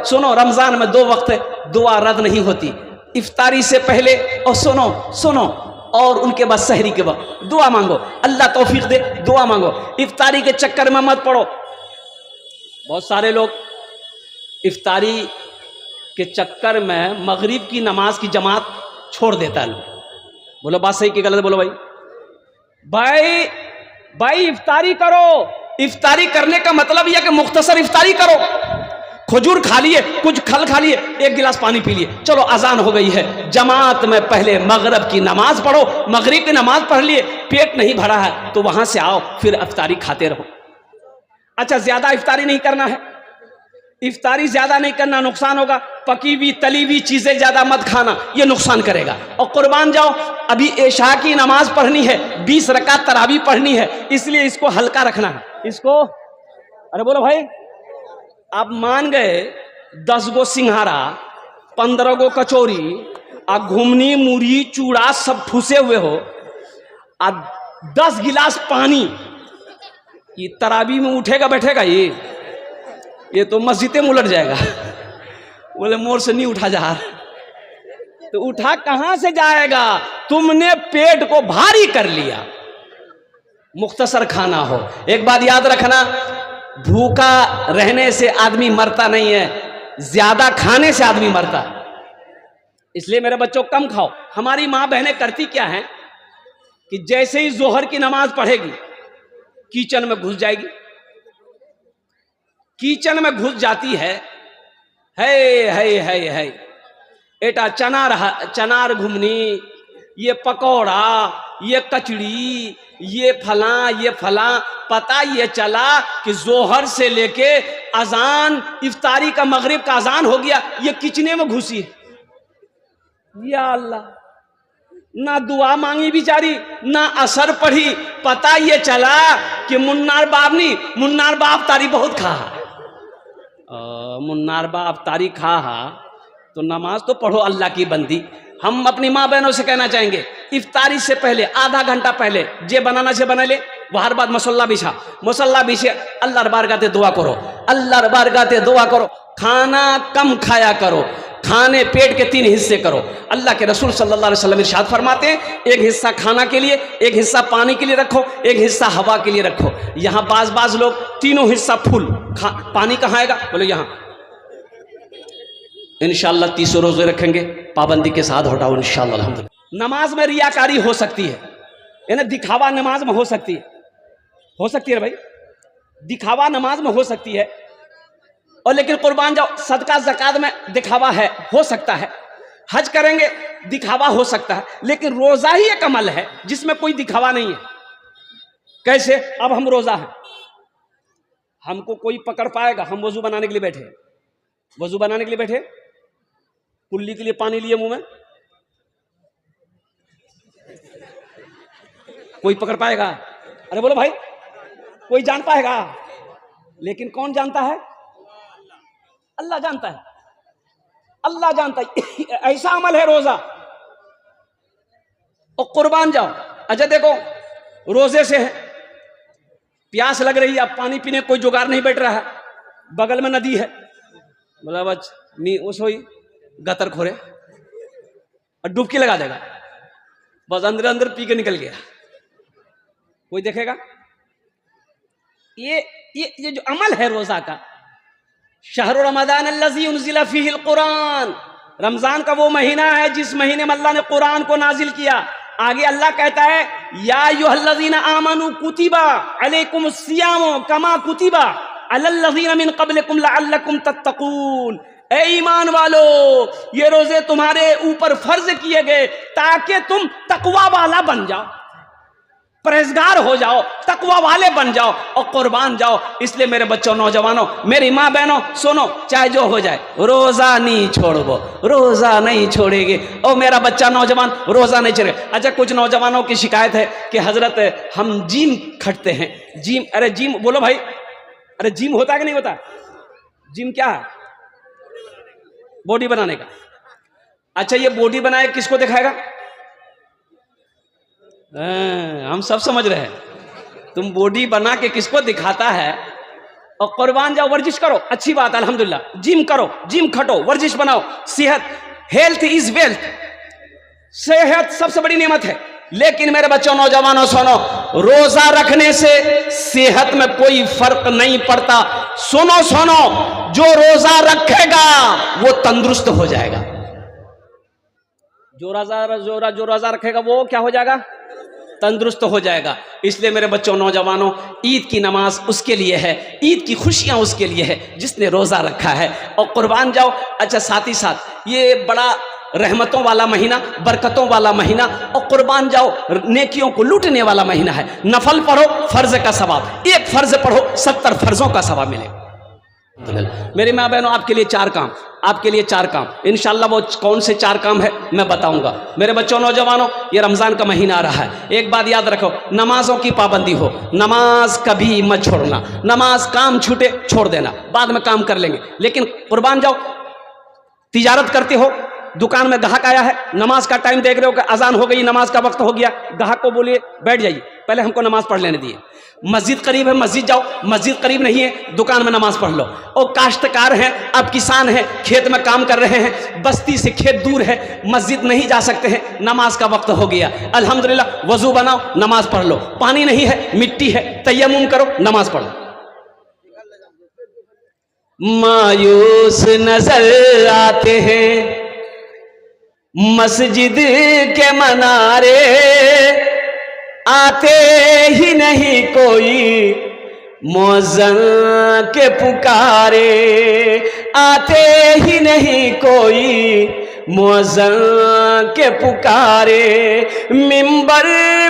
सुनो, रमजान में 2 वक्त दुआ रद्द नहीं होती, इफ्तारी से पहले और सुनो और उनके बाद सहरी के वक्त दुआ मांगो, अल्लाह तौफीक दे, दुआ मांगो, इफ्तारी के चक्कर में मत पड़ो। बहुत सारे लोग इफ्तारी के चक्कर में मगरिब की नमाज की जमात छोड़ देता है। लोग बोलो बात सही कि गलत? बोलो भाई इफ्तारी करो। इफ्तारी करने का मतलब यह कि मुख्तसर इफ्तारी करो, खजूर खा लिए, कुछ खल खा लिए, 1 गिलास पानी पी लिए, चलो अजान हो गई है, जमात में पहले मगरिब की नमाज पढ़ो, मगरिब की नमाज पढ़ लिए, पेट नहीं भरा है तो वहां से आओ, फिर इफ्तारी खाते रहो। अच्छा, ज्यादा इफ्तारी नहीं करना है, इफ्तारी ज्यादा नहीं करना, नुकसान होगा। पकी हुई तली हुई चीजें ज्यादा मत खाना, ये नुकसान करेगा। और कुर्बान जाओ, अभी इशा की नमाज पढ़नी है, 20 रकात तरावी पढ़नी है, इसलिए इसको हल्का रखना है। इसको अरे बोलो भाई, आप मान गए 10 गो सिंघारा, 15 गो कचौरी, आ घुमनी मुरही चूड़ा सब ठूसे हुए हो, आ 10 गिलास पानी, ये तरावी में उठेगा बैठेगा? ये तो मस्जिदे में उलट जाएगा। बोले मोर से नहीं उठा जा रहा, तो उठा कहां से जाएगा? तुमने पेट को भारी कर लिया। मुख्तसर खाना हो। एक बात याद रखना, भूखा रहने से आदमी मरता नहीं है, ज्यादा खाने से आदमी मरता। इसलिए मेरे बच्चों कम खाओ। हमारी मां बहनें करती क्या है कि जैसे ही जोहर की नमाज पढ़ेगी किचन में घुस जाएगी, किचन में घुस जाती है एटा चनार घुमनी, ये पकौड़ा, ये कचड़ी, ये फला, पता ये चला कि जोहर से लेके अजान, इफ्तारी का, मगरिब का अजान हो गया, ये किचने में घुसी है। या अल्लाह, ना दुआ मांगी बेचारी, ना असर पढ़ी, पता ये चला कि मुन्नार बाप तारी बहुत खा, मुन्नार बाप तारी खा, तो नमाज तो पढ़ो अल्लाह की बंदी। हम अपनी माँ बहनों से कहना चाहेंगे, इफ्तारी से पहले आधा घंटा पहले जे बनाना से बना ले, वहार बाद मसल्ला बिछे, अल्लाह बारगाते दुआ करो, अल्लाह बारगाते दुआ करो। खाना कम खाया करो, खाने पेट के 3 हिस्से करो। अल्लाह के रसूल सल्लल्लाहु अलैहि वसल्लम इरशाद फरमाते हैं, एक हिस्सा खाना के लिए, एक हिस्सा पानी के लिए रखो, एक हिस्सा हवा के लिए रखो। यहाँ बाज लोग तीनों हिस्सा फुल, पानी कहाँ आएगा? बोले यहाँ। इंशाअल्लाह 30 रोजे रखेंगे, पाबंदी के साथ हटाओ इंशाअल्लाह। अल्हम्दुलिल्लाह। नमाज में रियाकारी हो सकती है, यानी दिखावा नमाज में हो सकती है भाई, दिखावा नमाज में हो सकती है। और लेकिन कुर्बान जाओ, सदका ज़कात में दिखावा है, हो सकता है। हज करेंगे दिखावा हो सकता है, लेकिन रोजा ही एक अमल है जिसमें कोई दिखावा नहीं है। कैसे? अब हम रोजा हैं, हमको कोई पकड़ पाएगा? हम वजू बनाने के लिए बैठे, कुल्ली के लिए पानी लिए मुंह में, कोई पकड़ पाएगा? अरे बोलो भाई, कोई जान पाएगा? लेकिन कौन जानता है? अल्लाह जानता है, अल्लाह जानता है। ऐसा अमल है रोजा। और कुर्बान जाओ, अच्छा देखो, रोजे से है, प्यास लग रही है, अब पानी पीने कोई जुगाड़ नहीं बैठ रहा है, बगल में नदी है, बोला बच नी उस होई गतर खोरे और डुबकी लगा देगा, बस अंदर पी के निकल गया, कोई देखेगा? ये जो अमल है रोजा का, शहर रमजान अल्लज़ी उनज़िला फ़ीहिल कुरान, रमजान का वो महीना है जिस महीने में अल्लाह ने कुरान को नाजिल किया। आगे अल्लाह कहता है, या अय्युहल्लज़ीना आमनू कुतिबा अलैकुमुस सियामु कमा कुतिबा अलल्लज़ीना मिन क़ब्लिकुम लअल्लकुम तत्तक़ून। ए ईमान वालो, ये रोजे तुम्हारे ऊपर फर्ज किए गए ताकि तुम तकवा वाला बन जाओ, परहेजगार हो जाओ, तकवा वाले बन जाओ और कुर्बान जाओ। इसलिए मेरे बच्चों, नौजवानों, मेरी माँ बहनों, सुनो, चाहे जो हो जाए, रोजा नहीं छोड़ो, रोजा नहीं छोड़ेगी। और मेरा बच्चा नौजवान रोजा नहीं छोड़ेगा। अच्छा, कुछ नौजवानों की शिकायत है कि हजरत हम जिम खटते हैं, जिम, अरे जिम बोलो भाई, अरे जिम होता है कि नहीं होता? जिम क्या है? बॉडी बनाने का। अच्छा, ये बॉडी बनाए किसको दिखाएगा? हम सब समझ रहे हैं, तुम बॉडी बना के किसको दिखाता है और कुर्बान जाओ, वर्जिश करो, अच्छी बात अल्हम्दुलिल्लाह। जिम करो, जिम खटो, वर्जिश बनाओ। सेहत, हेल्थ इज वेल्थ, सेहत सबसे बड़ी नेमत है। लेकिन मेरे बच्चों, नौजवानों, सुनो, रोजा रखने से सेहत में कोई फर्क नहीं पड़ता। सुनो सुनो, जो रोजा रखेगा वो तंदुरुस्त हो जाएगा। जो रोजा रखेगा वो क्या हो जाएगा? तंदुरुस्त हो जाएगा। इसलिए मेरे बच्चों, नौजवानों, ईद की नमाज उसके लिए है, ईद की खुशियां उसके लिए है जिसने रोजा रखा है। और कुर्बान जाओ। अच्छा, साथ ही साथ ये बड़ा रहमतों वाला महीना, बरकतों वाला महीना, और कुर्बान जाओ नेकियों को लूटने वाला महीना है। नफल पढ़ो, फर्ज का सवाब, एक फर्ज पढ़ो 70 फर्जों का सवाब मिलेगा। मेरी माँ बहनों, आपके लिए 4 काम, आपके लिए 4 काम इंशाल्लाह। वो कौन से 4 काम है मैं बताऊंगा। मेरे बच्चों, नौजवानों, ये रमजान का महीना आ रहा है। एक बात याद रखो, नमाजों की पाबंदी हो, नमाज कभी मत छोड़ना। नमाज काम छूटे छोड़ देना, बाद में काम कर लेंगे। लेकिन कुर्बान जाओ, तिजारत करते हो, दुकान में ग्राहक आया है, नमाज का टाइम देख रहे हो कि अजान हो गई, नमाज का वक्त हो गया, ग्राहक को बोलिए बैठ जाइए, पहले हमको नमाज पढ़ लेने दिए। मस्जिद करीब है, मस्जिद जाओ, मस्जिद करीब नहीं है, दुकान में नमाज पढ़ लो। और काश्तकार हैं, आप किसान हैं, खेत में काम कर रहे हैं, बस्ती से खेत दूर है, मस्जिद नहीं जा सकते हैं, नमाज का वक्त हो गया, अल्हम्दुलिल्लाह, वजू बनाओ, नमाज पढ़ लो। पानी नहीं है, मिट्टी है, तयम्मुम करो, नमाज पढ़ो। मायूस नजर आते हैं मस्जिद के मनारे, आते ही नहीं कोई मौज़न के पुकारे, आते ही नहीं कोई मौज़न के पुकारे। मिंबर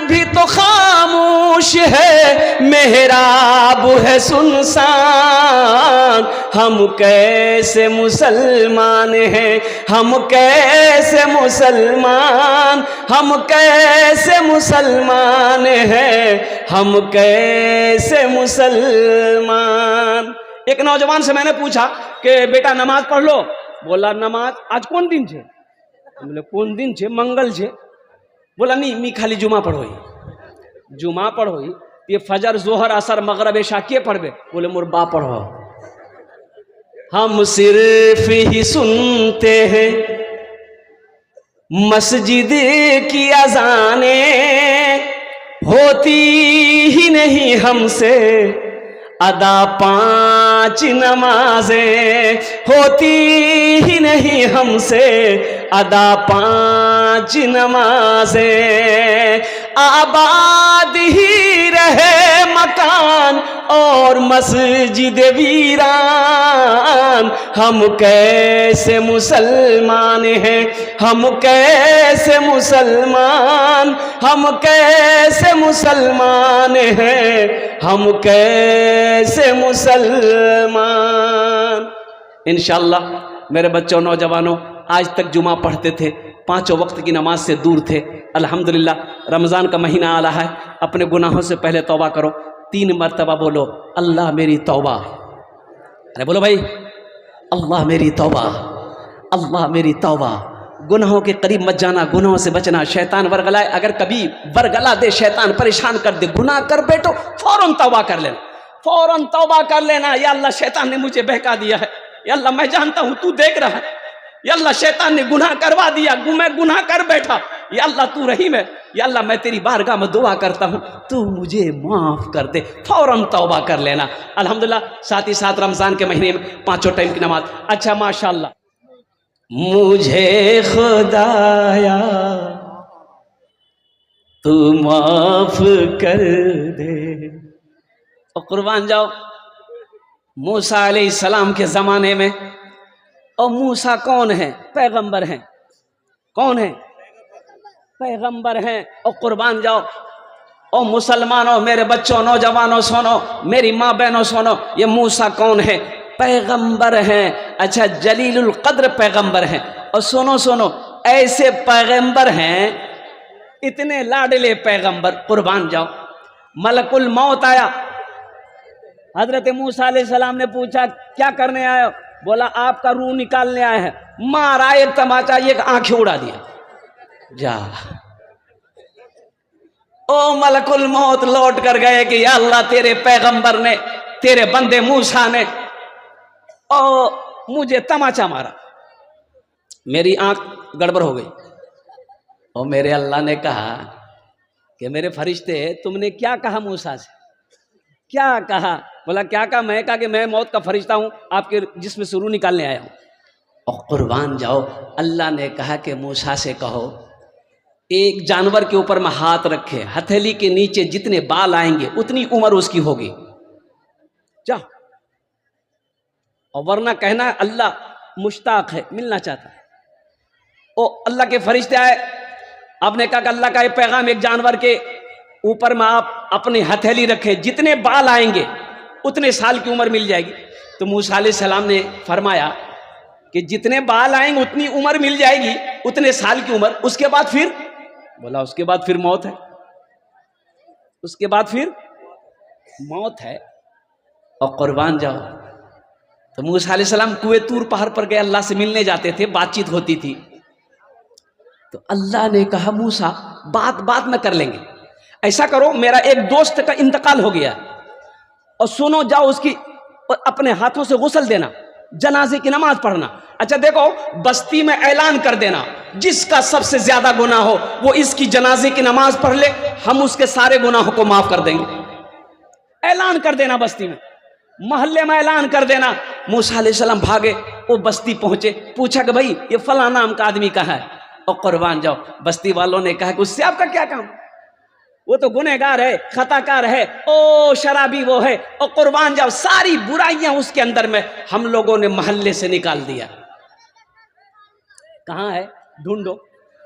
भी तो खामोश है, मेहराब है सुनसान, हम कैसे मुसलमान हैं, हम कैसे मुसलमान, हम कैसे मुसलमान हैं, हम कैसे मुसलमान। एक नौजवान से मैंने पूछा कि बेटा नमाज पढ़ लो। बोला नमाज आज कौन दिन छे? बोले कौन दिन छे? मंगल छे। बोला नहीं, मी खाली जुमा पढ़ोई, जुमा पढ़ोई, ये फजर जोहर असर मगरब इशा के पढ़बे? बोले मोर बा पढ़ो। हम सिर्फ ही सुनते हैं मस्जिद की अजाने, होती ही नहीं हमसे अदा 5 नमाजें, होती ही नहीं हमसे अदा 5 नमाजें। आबाद ही रहे मकान और मस्जिद वीरान, हम कैसे मुसलमान हैं, हम कैसे मुसलमान, हम कैसे मुसलमान हैं, हम कैसे मुसलमान। इंशाअल्लाह मेरे बच्चों, नौजवानों, आज तक जुमा पढ़ते थे, 5 वक्त की नमाज से दूर थे। अल्हम्दुलिल्लाह रमज़ान का महीना आ रहा है, अपने गुनाहों से पहले तौबा करो। 3 मरतबा बोलो अल्लाह मेरी तौबा। अरे बोलो भाई, अल्लाह मेरी तौबा, अल्लाह मेरी तौबा। गुनाहों के करीब मत जाना, गुनाहों से बचना। शैतान वरगलाए, अगर कभी वरगला दे, शैतान परेशान कर दे, गुनाह कर बैठो, फौरन तौबा कर लेना, फौरन तौबा कर लेना। या अल्लाह शैतान ने मुझे बहका दिया है, या अल्लाह मैं जानता हूँ तू देख रहा है, या अल्लाह शैतान ने गुनाह करवा दिया, मैं गुनाह कर बैठा, या अल्लाह तू रहीम है, या अल्लाह मैं तेरी बारगाह में दुआ करता हूँ तू मुझे माफ़ कर दे, फौरन तौबा कर लेना। अल्हम्दुलिल्लाह साथ ही साथ रमज़ान के महीने में 5 टाइम की नमाज। अच्छा माशाल्लाह, मुझे खुदाया तू माफ कर दे। और कुर्बान जाओ, मूसा अलैहिस्सलाम के ज़माने में, और मूसा कौन है? पैगंबर हैं। कौन है? पैगंबर हैं। और कुर्बान जाओ, और मुसलमानों, मेरे बच्चों, नौजवानों सुनो, मेरी माँ बहनों सुनो, ये मूसा कौन है? पैगंबर हैं। अच्छा, जलीलुल कद्र पैगंबर हैं। और सुनो सुनो, ऐसे पैगंबर हैं, इतने लाडले पैगंबर। कुर्बान जाओ, मलकुल मौत आया, हजरत मूसा अलैहिस्सलाम ने पूछा क्या करने आए हो? बोला आपका रूह निकालने आए हैं। मारा एक तमाचा, एक आंखें उड़ा दिया। जा, ओ मलकुल मौत लौट कर गए कि या अल्लाह तेरे पैगंबर ने तेरे बंदे मूसा ने और मुझे तमाचा मारा, मेरी आंख गड़बड़ हो गई। और मेरे अल्लाह ने कहा कि मेरे फरिश्ते तुमने क्या कहा मूसा से, क्या कहा? बोला क्या कहा? मैं कहा कि मैं मौत का फरिश्ता हूं, आपके जिस्म से रूह निकालने आया हूं। और कुर्बान जाओ, अल्लाह ने कहा कि मूसा से कहो एक जानवर के ऊपर में हाथ रखे, हथेली के नीचे जितने बाल आएंगे उतनी उम्र उसकी होगी, जा। और वरना कहना अल्लाह मुश्ताक है, मिलना चाहता है। ओ अल्लाह के फरिश्ते आए, आपने कहा कि अल्लाह का ये पैगाम, एक जानवर के ऊपर में आप अपनी हथेली रखे, जितने बाल आएंगे उतने साल की उम्र मिल जाएगी। तो मूसा अलैहिस्सलाम ने फरमाया कि जितने बाल आएंगे उतनी उम्र मिल जाएगी, उतने साल की उम्र। उसके बाद फिर? बोला उसके बाद फिर मौत है, उसके बाद फिर मौत है। और कुर्बान जाओ, तो मूसा अलैहिस्सलाम कुएं तूर पहाड़ पर गए, अल्लाह से मिलने जाते थे, बातचीत होती थी। तो अल्लाह ने कहा मूसा बात बाद में कर लेंगे, ऐसा करो मेरा एक दोस्त का इंतकाल हो गया और सुनो, जाओ उसकी अपने हाथों से गुस्ल देना, जनाजे की नमाज पढ़ना। अच्छा देखो, बस्ती में ऐलान कर देना जिसका सबसे ज्यादा गुनाह हो वो इसकी जनाजे की नमाज पढ़ ले, हम उसके सारे गुनाहों को माफ कर देंगे। ऐलान कर देना, बस्ती में, मोहल्ले में ऐलान कर देना। मूसा अलैहिस्सलाम भागे, वो बस्ती पहुंचे, पूछा कि भाई ये फला नाम का आदमी कहाँ है? और कुर्बान जाओ, बस्ती वालों ने कहा कि उससे आपका क्या काम, वो तो गुनहगार है, खताकार है, ओ शराबी वो है। और कुर्बान जाओ, सारी बुराइयां उसके अंदर में हम लोगों ने मोहल्ले से निकाल दिया। कहाँ है ढूंढो।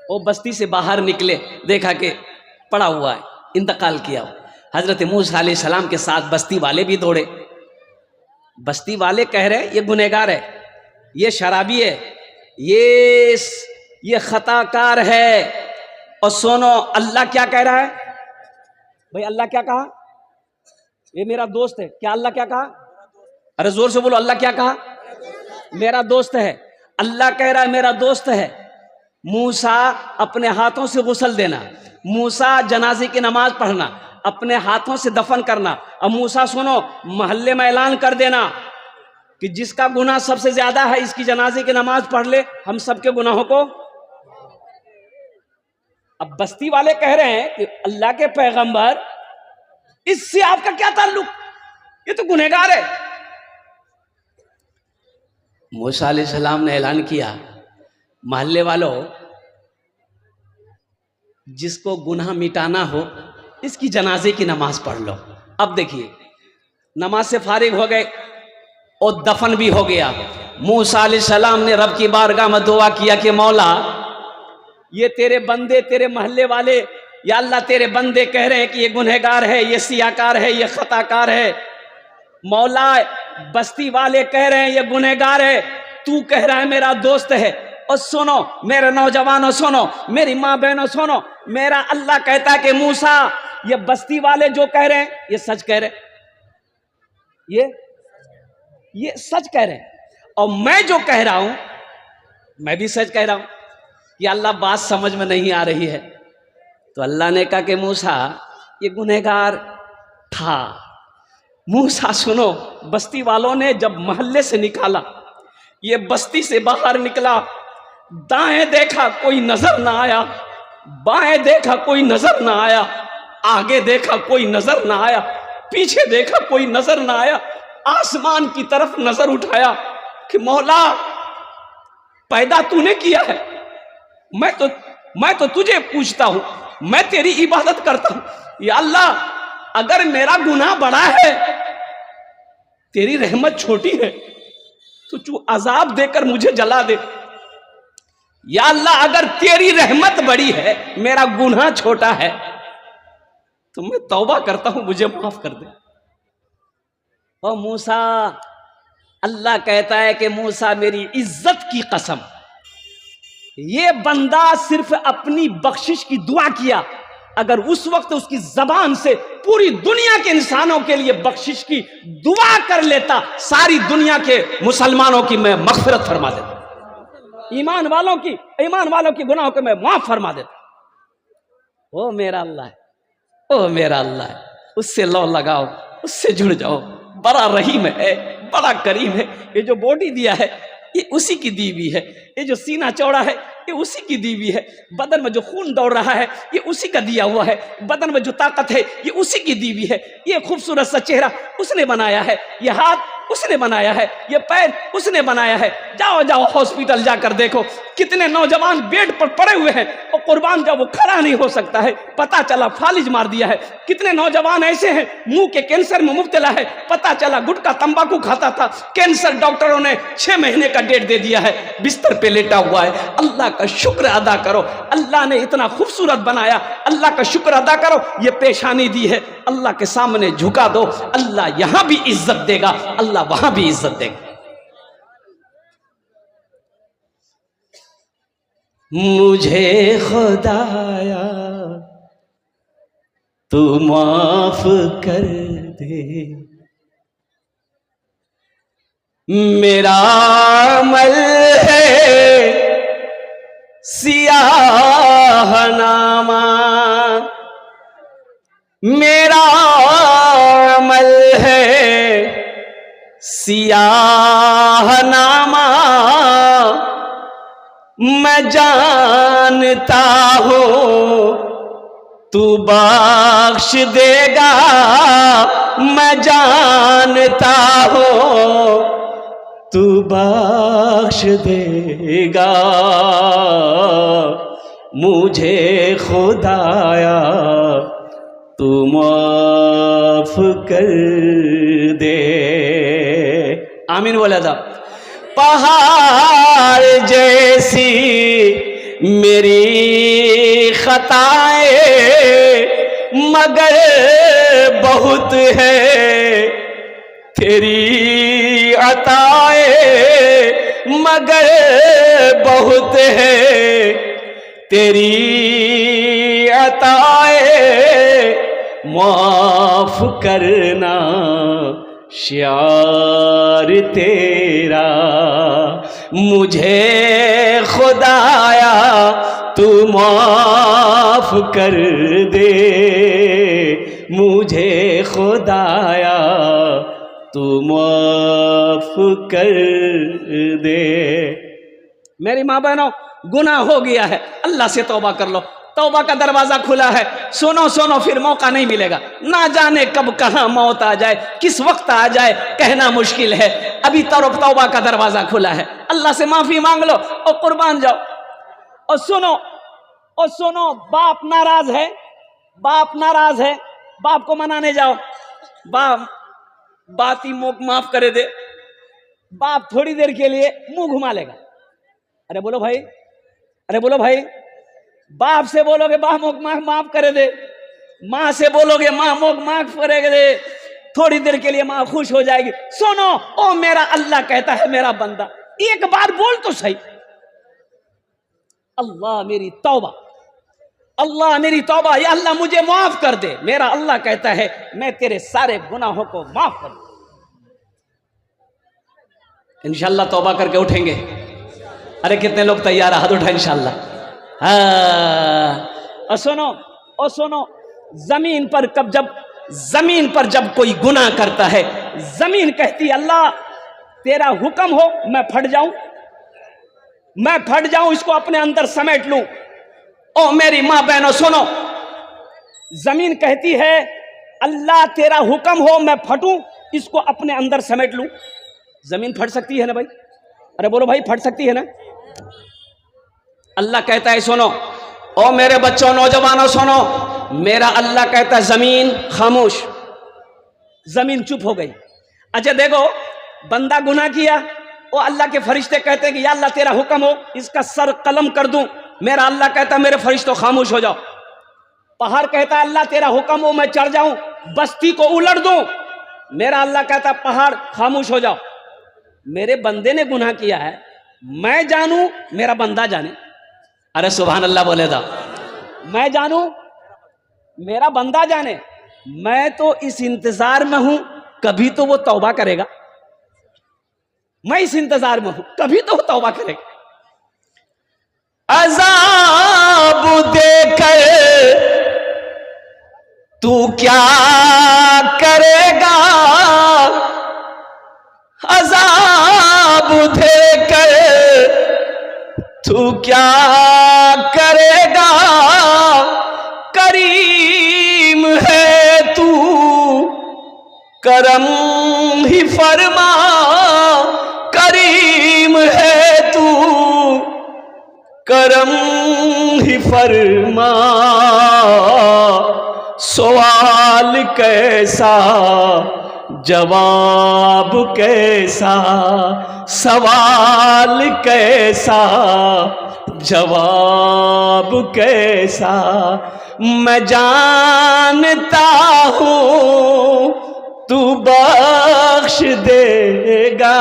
वो बस्ती से बाहर निकले, देखा कि पड़ा हुआ है, इंतकाल किया। हजरत मूसा अलैहिस्सलाम के साथ बस्ती वाले भी दौड़े। बस्ती वाले कह रहे ये गुनहगार है, ये शराबी है, ये खताकार है। और सुनो अल्लाह क्या कह रहा है भाई, अल्लाह क्या कहा? ये मेरा दोस्त है। क्या अल्लाह क्या कहा? अरे जोर से बोलो, अल्लाह क्या कहा? मेरा दोस्त है। अल्लाह कह रहा है मेरा दोस्त है। मूसा अपने हाथों से गुस्ल देना, मूसा जनाजे की नमाज पढ़ना, अपने हाथों से दफन करना। अब मूसा सुनो, मोहल्ले में ऐलान कर देना कि जिसका गुनाह सबसे ज्यादा है इसकी जनाजे की नमाज पढ़ ले, हम सबके गुनाहों को। अब बस्ती वाले कह रहे हैं कि अल्लाह के पैगंबर, इससे आपका क्या ताल्लुक, ये तो गुनहगार है। मूसा अलैहिस्सलाम ने ऐलान किया, मोहल्ले वालों, जिसको गुनाह मिटाना हो इसकी जनाजे की नमाज पढ़ लो। अब देखिए, नमाज से फारिग हो गए और दफन भी हो गया। मूसा अलैहिस्सलाम ने रब की बारगाह में दुआ किया कि मौला, ये तेरे बंदे, तेरे मोहल्ले वाले, या अल्लाह तेरे बंदे कह रहे हैं कि ये गुनहगार है, ये सियाकार है, ये खताकार है। मौला, बस्ती वाले कह रहे हैं ये गुनहगार है, तू कह रहा है मेरा दोस्त है। और सुनो मेरे नौजवानों, सुनो मेरी माँ बहनों, सुनो, मेरा अल्लाह कहता है कि मूसा, ये बस्ती वाले जो कह रहे हैं ये सच कह रहे हैं, ये सच कह रहे हैं। और मैं जो कह रहा हूं मैं भी सच कह रहा हूं कि अल्लाह बात समझ में नहीं आ रही है। तो अल्लाह ने कहा कि मूसा, ये गुनहगार था। मूसा सुनो, बस्ती वालों ने जब मोहल्ले से निकाला, ये बस्ती से बाहर निकला, दाएं देखा कोई नजर ना आया, बाएं देखा कोई नजर ना आया, आगे देखा कोई नजर ना आया, पीछे देखा कोई नजर ना आया। आसमान की तरफ नजर उठाया कि मौला, पैदा तूने किया है, मैं तो तुझे पूछता हूं, मैं तेरी इबादत करता हूं। या अल्लाह, अगर मेरा गुनाह बड़ा है, तेरी रहमत छोटी है, तो तू अजाब देकर मुझे जला दे। या अल्लाह, अगर तेरी रहमत बड़ी है, मेरा गुनाह छोटा है, तो मैं तौबा करता हूं, मुझे माफ कर दे। और मूसा, अल्लाह कहता है कि मूसा, मेरी इज्जत की कसम, ये बंदा सिर्फ अपनी बख्शिश की दुआ किया, अगर उस वक्त उसकी जबान से पूरी दुनिया के इंसानों के लिए बख्शिश की दुआ कर लेता, सारी दुनिया के मुसलमानों की मैं मगफिरत फरमा देता, ईमान वालों की गुनाहों को मैं माफ फरमा देता। ओ मेरा अल्लाह है, ओ मेरा अल्लाह है, उससे लो लगाओ, उससे जुड़ जाओ, बड़ा रहीम है, बड़ा करीम है। ये जो बॉडी दिया है ये उसी की दी हुई है, ये जो सीना चौड़ा है ये उसी की दी हुई है, बदन में जो खून दौड़ रहा है ये उसी का दिया हुआ है, बदन में जो ताकत है ये उसी की दी हुई है। ये खूबसूरत सा चेहरा उसने बनाया है, ये हाथ उसने बनाया है, ये पैर उसने बनाया है। जाओ जाओ हॉस्पिटल जाकर देखो कितने नौजवान बेड पर पड़े हुए हैं और कुर्बान जब वो खड़ा नहीं हो सकता है, पता चला फालिज मार दिया है। कितने नौजवान ऐसे हैं मुंह के कैंसर में मुब्तला है, पता चला गुटखा तंबाकू खाता था, कैंसर डॉक्टरों ने 6 महीने का डेट दे दिया है, बिस्तर पे लेटा हुआ है। अल्लाह का शुक्र अदा करो, अल्लाह ने इतना खूबसूरत बनाया, अल्लाह का शुक्र अदा करो। ये पेशानी दी है, अल्लाह के सामने झुका दो, अल्लाह यहां भी इज्जत देगा, अल्लाह वहां भी इज्जत देगा। मुझे खुदाया तू माफ कर दे, मेरा अमल है सियाह नामा, मेरा अमल है सियाह नामा, मैं जानता हूँ तू बख्श देगा, मैं जानता हूँ तू बख्श देगा। मुझे खुदाया तू माफ कर दे। आमीन बोला था। पहाड़ जैसी मेरी खताएं मगर बहुत है तेरी अताएं, मगर बहुत है तेरी अताएं, माफ करना श्यार तेरा। मुझे खुदाया तू माफ कर दे, मुझे खुदाया तू माफ कर दे। मेरी माँ बहनों, गुनाह हो गया है, अल्लाह से तौबा कर लो, तौबा का दरवाजा खुला है। सुनो सुनो, फिर मौका नहीं मिलेगा, ना जाने कब कहां मौत आ जाए, किस वक्त आ जाए, कहना मुश्किल है। अभी तौबा का दरवाजा खुला है, अल्लाह से माफी मांग लो और कुर्बान जाओ। और सुनो, बाप नाराज है, बाप नाराज है, बाप को मनाने जाओ, बात ही माफ करे दे, बाप थोड़ी देर के लिए मुंह घुमा लेगा। अरे बोलो भाई, अरे बोलो भाई, बाप से बोलोगे बाप माफ करे दे, माँ से बोलोगे माँ माफ करे दे, थोड़ी देर के लिए माँ खुश हो जाएगी। सुनो, ओ मेरा अल्लाह कहता है मेरा बंदा, एक बार बोल तो सही, अल्लाह मेरी तौबा, अल्लाह मेरी तौबा, या अल्लाह मुझे माफ कर दे। मेरा अल्लाह कहता है मैं तेरे सारे गुनाहों को माफ कर दूं। इंशाअल्लाह तौबा करके उठेंगे। अरे कितने लोग तैयार, हाथ उठा इंशाअल्लाह। और सुनो, जमीन पर जब कोई गुनाह करता है, जमीन कहती अल्लाह तेरा हुक्म हो मैं फट जाऊं, इसको अपने अंदर समेट लूं। ओ मेरी माँ बहनों सुनो, जमीन कहती है अल्लाह तेरा हुक्म हो मैं फटूं, इसको अपने अंदर समेट लूं। जमीन फट सकती है ना भाई? अरे बोलो भाई, फट सकती है ना? अल्लाह कहता है सुनो, ओ मेरे बच्चों नौजवानों सुनो, मेरा अल्लाह कहता है जमीन खामोश, जमीन चुप हो गई। अच्छा देखो, बंदा गुनाह किया, वो अल्लाह के फरिश्ते कहते हैं कि या अल्लाह तेरा हुक्म हो इसका सर कलम कर दूं, मेरा अल्लाह कहता है मेरे फरिश्तों खामोश हो जाओ। पहाड़ कहता है अल्लाह तेरा हुक्म हो मैं चढ़ जाऊं बस्ती को उलट दूं, मेरा अल्लाह कहता है पहाड़ खामोश हो जाओ। मेरे बंदे ने गुनाह किया है, मैं जानूं मेरा बंदा जाने। अरे सुभान अल्लाह बोले था, मैं जानूं मेरा बंदा जाने। मैं तो इस इंतजार में हूं, कभी तो वो तौबा करेगा, मैं इस इंतजार में हूं, कभी तो वो तौबा करेगा। अज़ाब देकर तू क्या करेगा, जवाब देकर तू क्या करेगा, करीम है तू करम ही फरमा, करीम है तू करम ही फरमा। सवाल कैसा जवाब कैसा, सवाल कैसा जवाब कैसा। मैं जानता हूँ तू बख्श देगा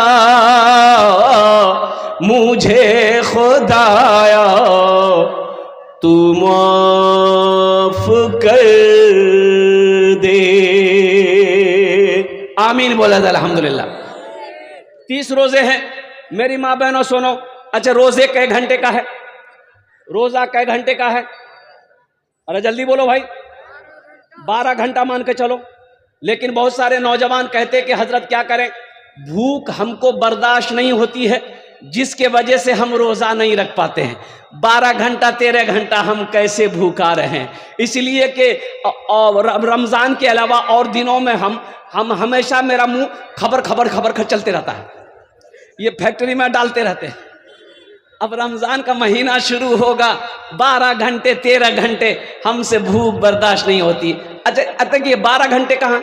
मुझे खुदाया, तू माफ कर दे। आमीन बोला था अल्हम्दुलिल्लाह। 30 रोजे हैं मेरी माँ बहनों सुनो। अच्छा रोजे कै घंटे का है, रोजा कै घंटे का है? अरे जल्दी बोलो भाई। 12 घंटा मान के चलो। लेकिन बहुत सारे नौजवान कहते कि हजरत क्या करें, भूख हमको बर्दाश्त नहीं होती है जिसके वजह से हम रोजा नहीं रख पाते हैं। 12 घंटा 13 घंटा हम कैसे भूखा रहे हैं, इसलिए कि रमजान के अलावा और दिनों में हम हमेशा मेरा मुंह खबर चलते रहता है, ये फैक्ट्री में डालते रहते हैं। अब रमजान का महीना शुरू होगा, 12 घंटे 13 घंटे हमसे भूख बर्दाश्त नहीं होती। अच्छा कि 12 घंटे कहाँ,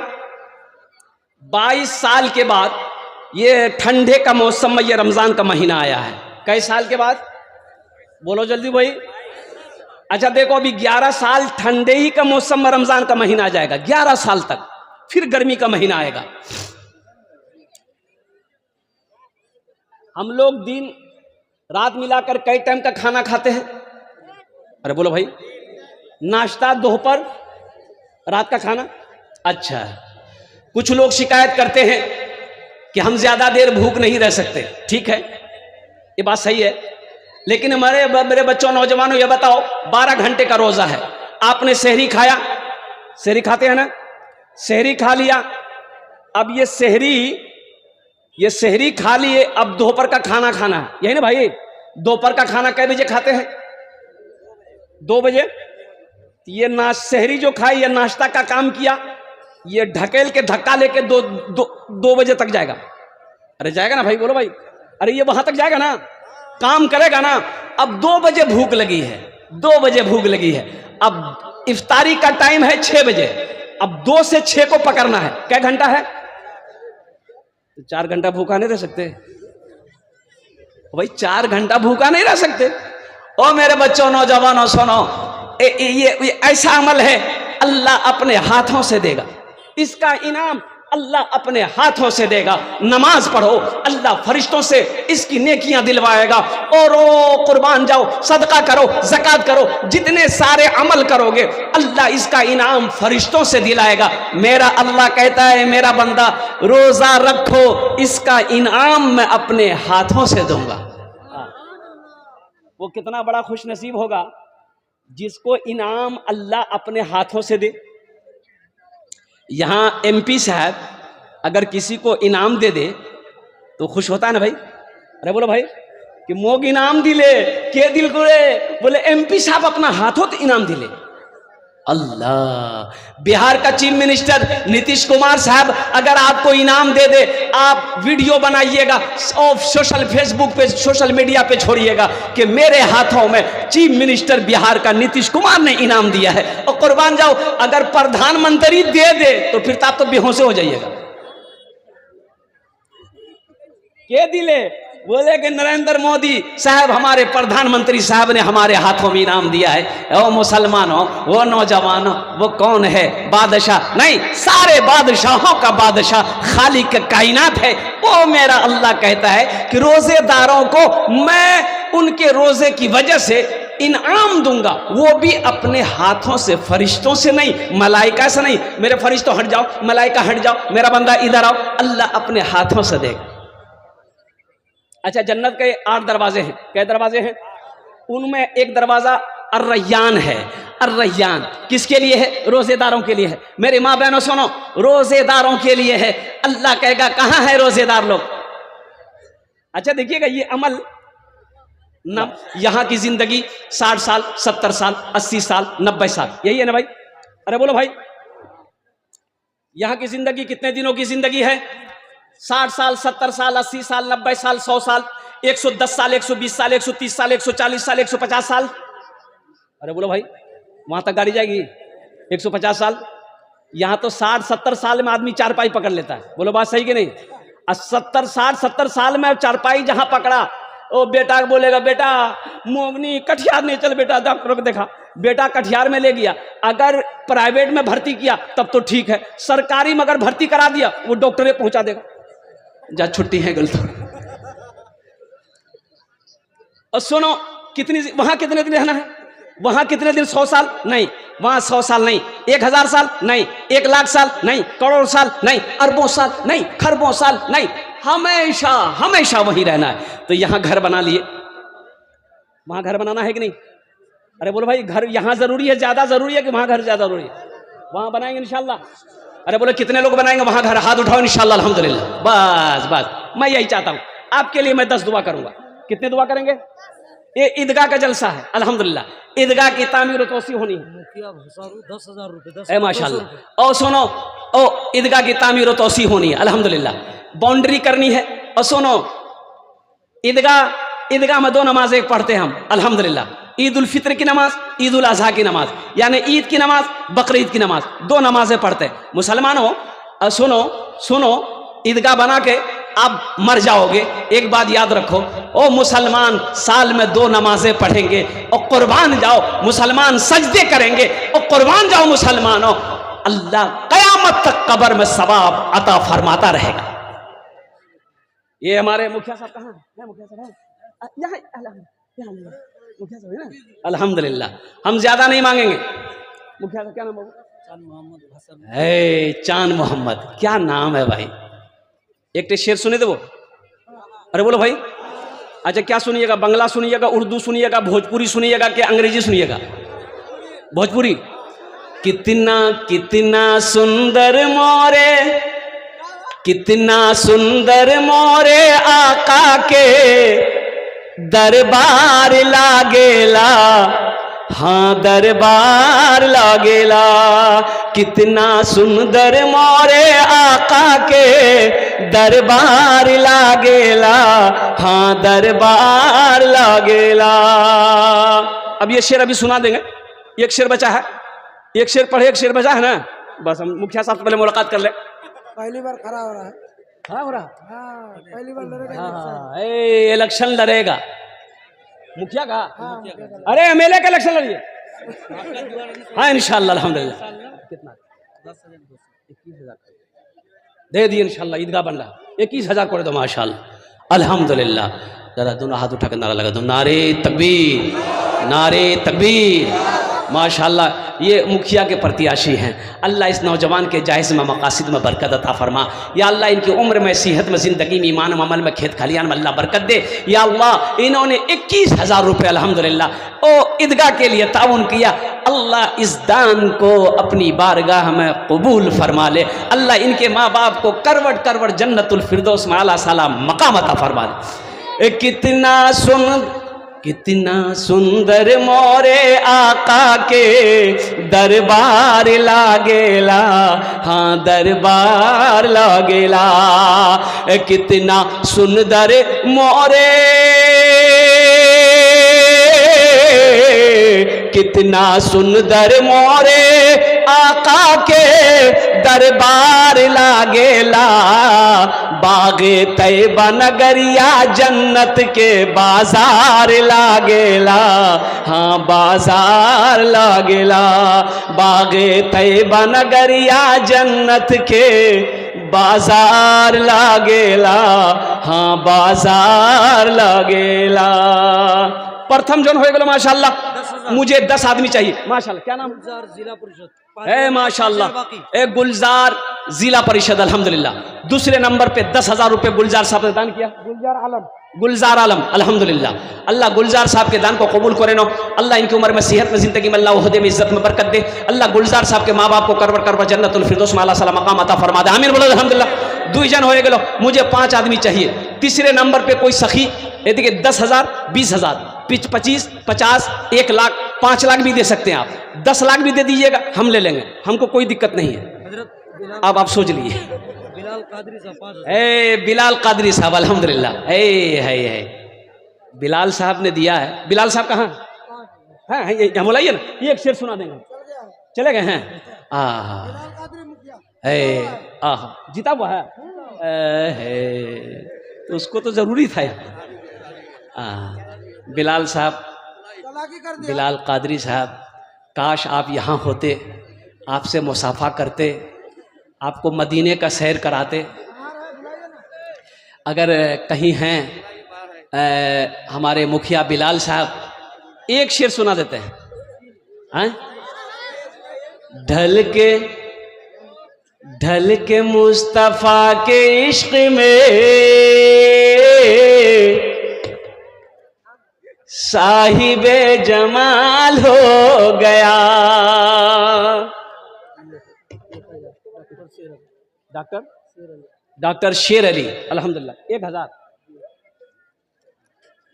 22 साल के बाद ये ठंडे का मौसम में ये रमजान का महीना आया है। कई साल के बाद बोलो जल्दी भाई। अच्छा देखो अभी 11 साल ठंडे ही का मौसम में रमजान का महीना आ जाएगा, 11 साल तक, फिर गर्मी का महीना आएगा। हम लोग दिन रात मिलाकर कई टाइम का खाना खाते हैं? अरे बोलो भाई। नाश्ता, दोपहर, रात का खाना। अच्छा कुछ लोग शिकायत करते हैं कि हम ज्यादा देर भूख नहीं रह सकते। ठीक है ये बात सही है, लेकिन मेरे बच्चों नौजवानों ये बताओ 12 घंटे का रोजा है, आपने सहरी खाया, सहरी खाते हैं ना, सहरी खा लिया, अब ये सहरी खा लिए, अब दोपहर का खाना खाना है, यही ना भाई। दोपहर का खाना कै बजे खाते हैं? 2 बजे। ये सहरी जो खाई, ये नाश्ता का काम किया, ये ढकेल के धक्का लेके 2 बजे तक जाएगा। अरे जाएगा ना भाई, बोलो भाई। अरे ये वहां तक जाएगा ना, काम करेगा ना। अब 2 बजे भूख लगी है, 2 बजे भूख लगी है, अब इफ्तारी का टाइम है 6 बजे, अब 2 से 6 को पकड़ना है। क्या घंटा है? 4 घंटा भूखा नहीं रह सकते भाई, 4 घंटा भूखा नहीं रह सकते। ओ मेरे बच्चों नौजवानों सुनो, ये ऐसा अमल है अल्लाह अपने हाथों से देगा, इसका इनाम अल्लाह अपने हाथों से देगा। नमाज पढ़ो, अल्लाह फरिश्तों से इसकी नेकियां दिलवाएगा। और ओ कुर्बान जाओ, सदका करो, ज़कात करो, जितने सारे अमल करोगे अल्लाह इसका इनाम फरिश्तों से दिलाएगा। मेरा अल्लाह कहता है मेरा बंदा रोजा रखो, इसका इनाम मैं अपने हाथों से दूंगा। वो कितना बड़ा खुश नसीब होगा जिसको इनाम अल्लाह अपने हाथों से दे। यहां MP साहब अगर किसी को इनाम दे दे तो खुश होता है ना भाई? अरे बोलो भाई कि मोग इनाम दिले के दिल को बोले MP साहब अपना हाथों तो इनाम दिले। अल्लाह। बिहार का चीफ मिनिस्टर नीतीश कुमार साहब अगर आपको इनाम दे दे, आप वीडियो बनाइएगा और फेसबुक पे, सोशल मीडिया पे छोड़िएगा कि मेरे हाथों में चीफ मिनिस्टर बिहार का नीतीश कुमार ने इनाम दिया है। और कुर्बान जाओ अगर प्रधानमंत्री दे दे तो फिर आप तो बेहोश हो जाइएगा। के दिले बोले कि नरेंद्र मोदी साहब हमारे प्रधानमंत्री साहब ने हमारे हाथों में इनाम दिया है। वो मुसलमानों, वो नौजवानों, वो कौन है? बादशाह नहीं, सारे बादशाहों का बादशाह खालिक कायनात है। वो मेरा अल्लाह कहता है कि रोजेदारों को मैं उनके रोजे की वजह से इनाम दूंगा, वो भी अपने हाथों से, फरिश्तों से नहीं, मलाइका से नहीं। मेरे फरिश्तों हट जाओ, मलाइका हट जाओ, मेरा बंदा इधर आओ, अल्लाह अपने हाथों से देगा। अच्छा जन्नत के 8 दरवाजे हैं। क्या दरवाजे हैं? उनमें एक दरवाजा अर्रय्यान है। अर्रय्यान किसके लिए है? रोजेदारों के लिए है। मेरी माँ बहनों सुनो, रोजेदारों के लिए है। अल्लाह कहेगा कहाँ है रोजेदार लोग? अच्छा देखिएगा ये अमल ना, यहाँ की जिंदगी 60 साल 70 साल 80 साल 90 साल, यही है ना भाई? अरे बोलो भाई, यहाँ की जिंदगी कितने दिनों की जिंदगी है? 60 साल 70 साल 80 साल 90 साल 100 साल 110 साल 120 साल 130 साल 140 साल 150 साल। अरे बोलो भाई, वहां तक गाड़ी जाएगी? 150 साल। यहाँ तो 60-70 साल में आदमी चारपाई पकड़ लेता है। बोलो बात सही कि नहीं? 70 साल में चारपाई जहां पकड़ा, ओ बेटा बोलेगा बेटा मोगनी कटिहार नहीं, चल बेटा डॉक्टर को देखा, बेटा कटिहार में ले गया। अगर प्राइवेट में भर्ती किया तब तो ठीक है, सरकारी में अगर भर्ती करा दिया वो डॉक्टर पहुंचा देगा, जा छुट्टी है गलत। और सुनो, कितनी वहां कितने दिन रहना है? वहां कितने दिन? 100 साल नहीं, वहां 100 साल नहीं, 1000 साल नहीं, 1 लाख साल नहीं, करोड़ साल नहीं, अरबों साल नहीं, खरबों साल नहीं, हमेशा हमेशा वहीं रहना है। तो यहां घर बना लिए, वहां घर बनाना है कि नहीं? अरे बोलो भाई, घर यहां जरूरी है, ज्यादा जरूरी है कि वहां घर ज्यादा जरूरी है? वहां बनाएंगे इंशाल्लाह। अरे बोलो कितने लोग बनाएंगे वहां घर? हाथ उठाओ इंशाल्लाह अल्हम्दुलिल्लाह। बस बस मैं यही चाहता हूं आपके लिए। मैं 10 दुआ करूंगा। कितने दुआ करेंगे? ये ईदगाह का जलसा है अल्हम्दुलिल्लाह, ईदगाह की तामीर और तोसी होनी है। 10,000 रुपए माशाल्लाह। और सुनो, ओ ईदगाह की तामीर और तोसी होनी है अल्हम्दुलिल्लाह, बाउंड्री करनी है। और सुनो, ईदगाह में 2 नमाजें पढ़ते हैं हम अल्हम्दुलिल्लाह, ईद उल फित्र की नमाज, ईद उल अजहा की नमाज, यानी ईद की नमाज बकरीद की नमाज, 2 नमाजें पढ़ते हैं मुसलमानों। सुनो सुनो, ईदगाह बना के आप मर जाओगे, एक बात याद रखो, ओ मुसलमान साल में 2 नमाजें पढ़ेंगे और कुर्बान जाओ, मुसलमान सजदे करेंगे और कुर्बान जाओ मुसलमानों, अल्लाह कयामत तक कब्र में सवाब अता फरमाता रहेगा। ये हमारे मुखिया साहब कहाँ है? मुखिया साहब यहाँ मुखिया साहब है ना अल्हम्दुलिल्लाह। हम ज्यादा नहीं मांगेंगे। मुखिया साहब क्या नाम होगा? चांद मोहम्मद, क्या नाम है भाई? एक शेर सुने थे वो? अरे बोलो भाई। अच्छा क्या सुनिएगा? बंगला सुनिएगा, उर्दू सुनिएगा, भोजपुरी सुनिएगा कि अंग्रेजी सुनिएगा? भोजपुरी। कितना कितना सुंदर मोरे, कितना सुंदर मोरे आका के दरबार लागेला, हाँ दरबार लागेला। कितना सुंदर मोरे आका के दरबार लागेला, हाँ दरबार लागेला। अब ये शेर अभी सुना देंगे, एक शेर बचा है, एक शेर पढ़े, एक शेर बचा है ना। बस हम मुखिया साहब से पहले मुलाकात कर ले। पहली बार खड़ा हो रहा है। खड़ा हो रहा? हाँ, पहली बार लड़ेगा। हाँ, इलेक्शन लड़ेगा मुखिया का? अरे एमएलए का इलेक्शन लड़िए। हाँ इंशाल्लाह अल्हम्दुलिल्लाह। कितना? 21,000 दे दिए इंशाल्लाह। ईदगाह बन रहा, 21,000 कर दो माशाल्लाह अल्हम्दुलिल्लाह। जरा दोनों हाथ उठा कर नारा लगा दो, नारे तकबीर, नारे तकबीर। माशाल्लाह ये मुखिया के प्रत्याशी हैं। अल्लाह इस नौजवान के जायज़ में मकासिद में बरकत अता फरमा। या अल्लाह इनकी उम्र में, सेहत में, ज़िंदगी में, ईमान में, अमल में, खेत खलियान में अल्लाह बरकत दे। या अल्लाह इन्होंने 21,000 रुपये अल्हम्दुलिल्लाह ओ ईदगाह के लिए ताउन किया। अल्लाह इस दान को अपनी बारगाह में कबूल फरमा ले। अल्लाह इनके माँ बाप को करवट करवट जन्नतुल फिरदौस में आला साला मकाम अता फरमा दे। कितना सुंदर मोरे आका के दरबार लागेला, हाँ दरबार लागेला। कितना सुंदर मोरे, कितना सुंदर मोरे आका के दरबार लागेला। बागे तैयबा नगरिया जन्नत के बाजार लागेला, हाँ बाजार लागेला। बागे तैयबा नगरिया जन्नत के बाजार लागेला, हाँ बाजार लागेला। प्रथम जन हो गए माशाल्लाह। मुझे 10 आदमी चाहिए माशाल्लाह। क्या नाम? जिला परिषद है माशाल्लाह। एक गुलजार जिला परिषद अल्हम्दुलिल्लाह। दूसरे नंबर पे 10,000 रुपए गुलजार साहब ने दान किया। गुलजार आलम अल्हम्दुलिल्लाह। अल्लाह गुलजार साहब के दान को कबूल करे नो। अल्लाह इनकी उम्र में, सेहत में, जिंदगी में, अल्लाह ओहदे में, इज्जत में बरकत दे। अल्लाह गुलजार साहब के माँ बाप को करवर करवर जन्नतुल फिरदौस में आला साला मकाम अता फरमा दे। आमीन बोलो अल्हम्दुलिल्लाह। 2 जन हो गए, मुझे 5 आदमी चाहिए। तीसरे नंबर पे कोई सखी, ये देखिए 10,000, 20,000, 25, 50, 1 लाख, 5 लाख भी दे सकते हैं आप, 10 लाख भी दे दीजिएगा, हम ले लेंगे, हमको कोई दिक्कत नहीं है। हजरत अब आप सोच लीजिए। बिलाल कादरी साहब 5,000। ए बिलाल कादरी साहब, अल्हम्दुलिल्लाह। है बिलाल साहब ने दिया है। बिलाल साहब कहाँ है? यहाँ बुलाइए ना, ये एक शेर सुना देंगे। चले गए हैं? जीता हुआ है। तो उसको तो जरूरी था। बिलाल साहब, बिलाल कादरी साहब, काश आप यहाँ होते, आपसे मुसाफा करते, आपको मदीने का सैर कराते। अगर कहीं हैं हमारे मुखिया बिलाल साहब, एक शेर सुना देते हैं। ढल के मुस्तफ़ा के इश्क में साहिबे जमाल हो गया। डॉक्टर शेर अली, अल्हम्दुलिल्लाह। 1,000।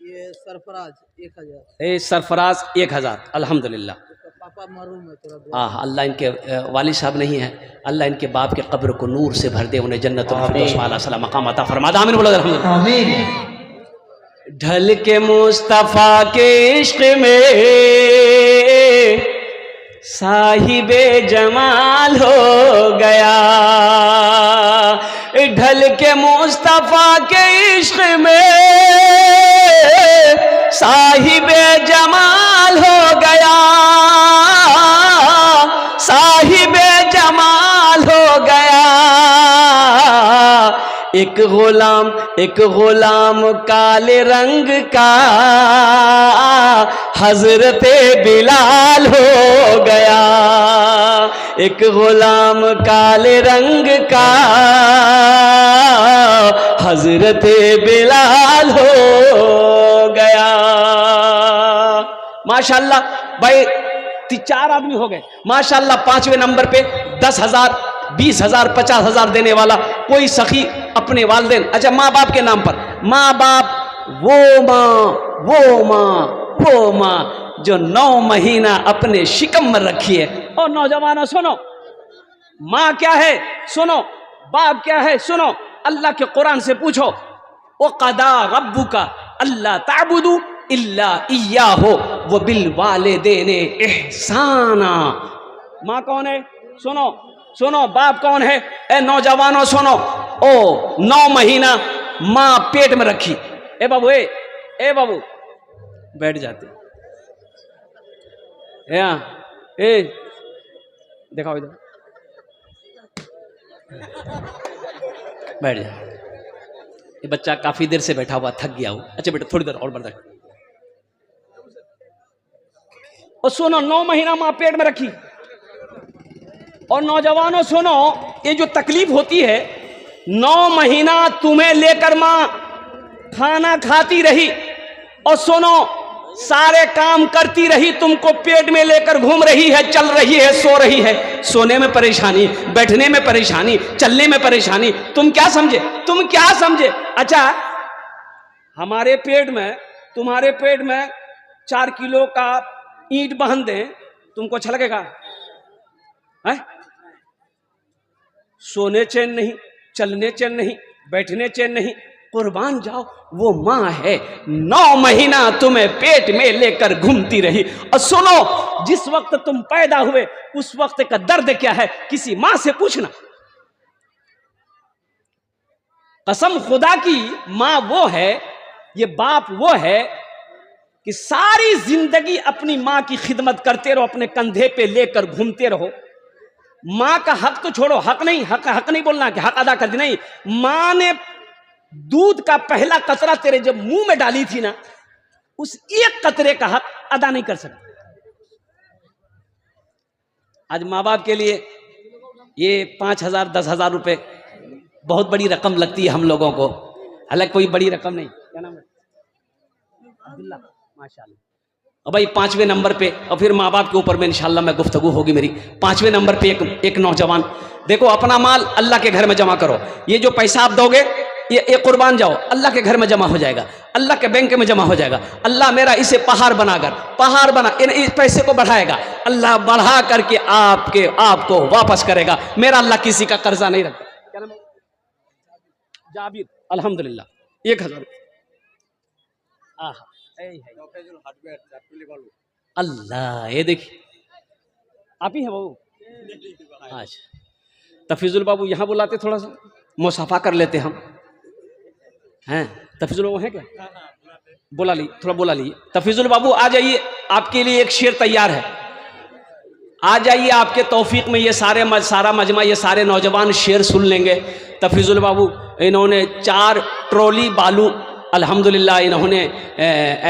ये सरफराज 1,000। ए सरफराज 1,000, अल्हम्दुलिल्लाह। पापा मरूम है थोड़ा। अल्लाह इनके वालिद साहब नहीं है, अल्लाह इनके बाप के कब्र को नूर से भर दे, उन्हें जन्नतुल फिरदौस वाला सला मकाम अता फरमा दे। आमीन बोलो अल्हम्दुलिल्लाह। आमीन। ढल के मुस्तफ़ा के इश्क में साहिबे जमाल हो गया। ढल के मुस्तफ़ा के इश्क में साहिबे जमाल हो गया, साहिबे जमाल हो गया। एक गुलाम काले रंग का हजरत बिलाल हो गया। एक गुलाम काले रंग का हजरत बिलाल हो गया। माशाल्लाह भाई, 4 आदमी हो गए माशाल्लाह। 5वें नंबर पे 10,000, 20,000, 50,000 देने वाला कोई सखी अपने वालिदैन, अच्छा माँ बाप के नाम पर, माँ बाप वो माँ जो 9 महीना अपने शिकम में रखी है। और नौजवानों सुनो, माँ क्या है सुनो, बाप क्या है सुनो। अल्लाह के कुरान से पूछो, ओ क़दा रब्बुका अल्ला ताबुदू इल्ला इय्याहु व बिल वालिदैनि इहसाना। माँ कौन है सुनो, सुनो बाप कौन है। ए नौजवानों सुनो, ओ 9 महीना माँ पेट में रखी। ए बाबू, ए बाबू बैठ जाते, दिखाओ इधर, बैठ जा। ये बच्चा काफी देर से बैठा हुआ, थक गया हो। अच्छा बेटा थोड़ी देर और बर्दाश्त। और सुनो, 9 महीना माँ पेट में रखी। और नौजवानों सुनो, ये जो तकलीफ होती है, 9 महीना तुम्हें लेकर माँ खाना खाती रही, और सुनो सारे काम करती रही, तुमको पेट में लेकर घूम रही है, चल रही है, सो रही है। सोने में परेशानी, बैठने में परेशानी, चलने में परेशानी। तुम क्या समझे, तुम क्या समझे। अच्छा हमारे पेट में, तुम्हारे पेट में 4 किलो का ईंट बांध दें, तुमको अच्छा लगेगा है? सोने चैन नहीं, चलने चैन नहीं, बैठने चैन नहीं। कुर्बान जाओ, वो माँ है 9 महीना तुम्हें पेट में लेकर घूमती रही। और सुनो, जिस वक्त तुम पैदा हुए उस वक्त का दर्द क्या है, किसी माँ से पूछना। कसम खुदा की, माँ वो है, ये बाप वो है कि सारी जिंदगी अपनी माँ की खिदमत करते रहो, अपने कंधे पे लेकर घूमते रहो। माँ का हक तो छोड़ो, हक नहीं बोलना कि हक अदा कर दी, नहीं। माँ ने दूध का पहला कतरा तेरे जब मुंह में डाली थी ना, उस एक कतरे का हक अदा नहीं कर सकते। आज माँ बाप के लिए ये 5,000, 10,000 रुपए बहुत बड़ी रकम लगती है हम लोगों को। हालांकि कोई बड़ी रकम नहीं। क्या नाम है? अब्दुल्ला, माशाल्लाह। और भाई 5वें नंबर पे, और फिर माँ बाप के ऊपर में इंशाल्लाह मैं गुफ्तगू होगी मेरी। 5वें नंबर पे एक नौजवान, देखो अपना माल अल्लाह के घर में जमा करो। ये जो पैसा आप दोगे ये कुर्बान जाओ, अल्लाह के घर में जमा हो जाएगा, अल्लाह के बैंक में जमा हो जाएगा। अल्लाह मेरा इसे पहाड़ बना इस पैसे को बढ़ाएगा, अल्लाह बढ़ा करके आपको वापस करेगा। मेरा अल्लाह किसी का कर्जा नहीं रखता। क्या नाम है? जाबिर, अल्हम्दुलिल्लाह 1000। अल्लाह, ये देखिए आप ही है बाबू। अच्छा तफीजुल बाबू यहाँ बुलाते, थोड़ा सा मुसाफा कर लेते हम हैं। तफीजुल बाबू है क्या? बोला ली, थोड़ा बोला ली। तफीजुल बाबू आ जाइए, आपके लिए एक शेर तैयार है। आ जाइए, आपके तौफीक में ये सारा मजमा, ये सारे नौजवान शेर सुन लेंगे। तफीजुल बाबू इन्होंने 4 ट्रॉली बालू अल्हम्दुलिल्लाह इन्होंने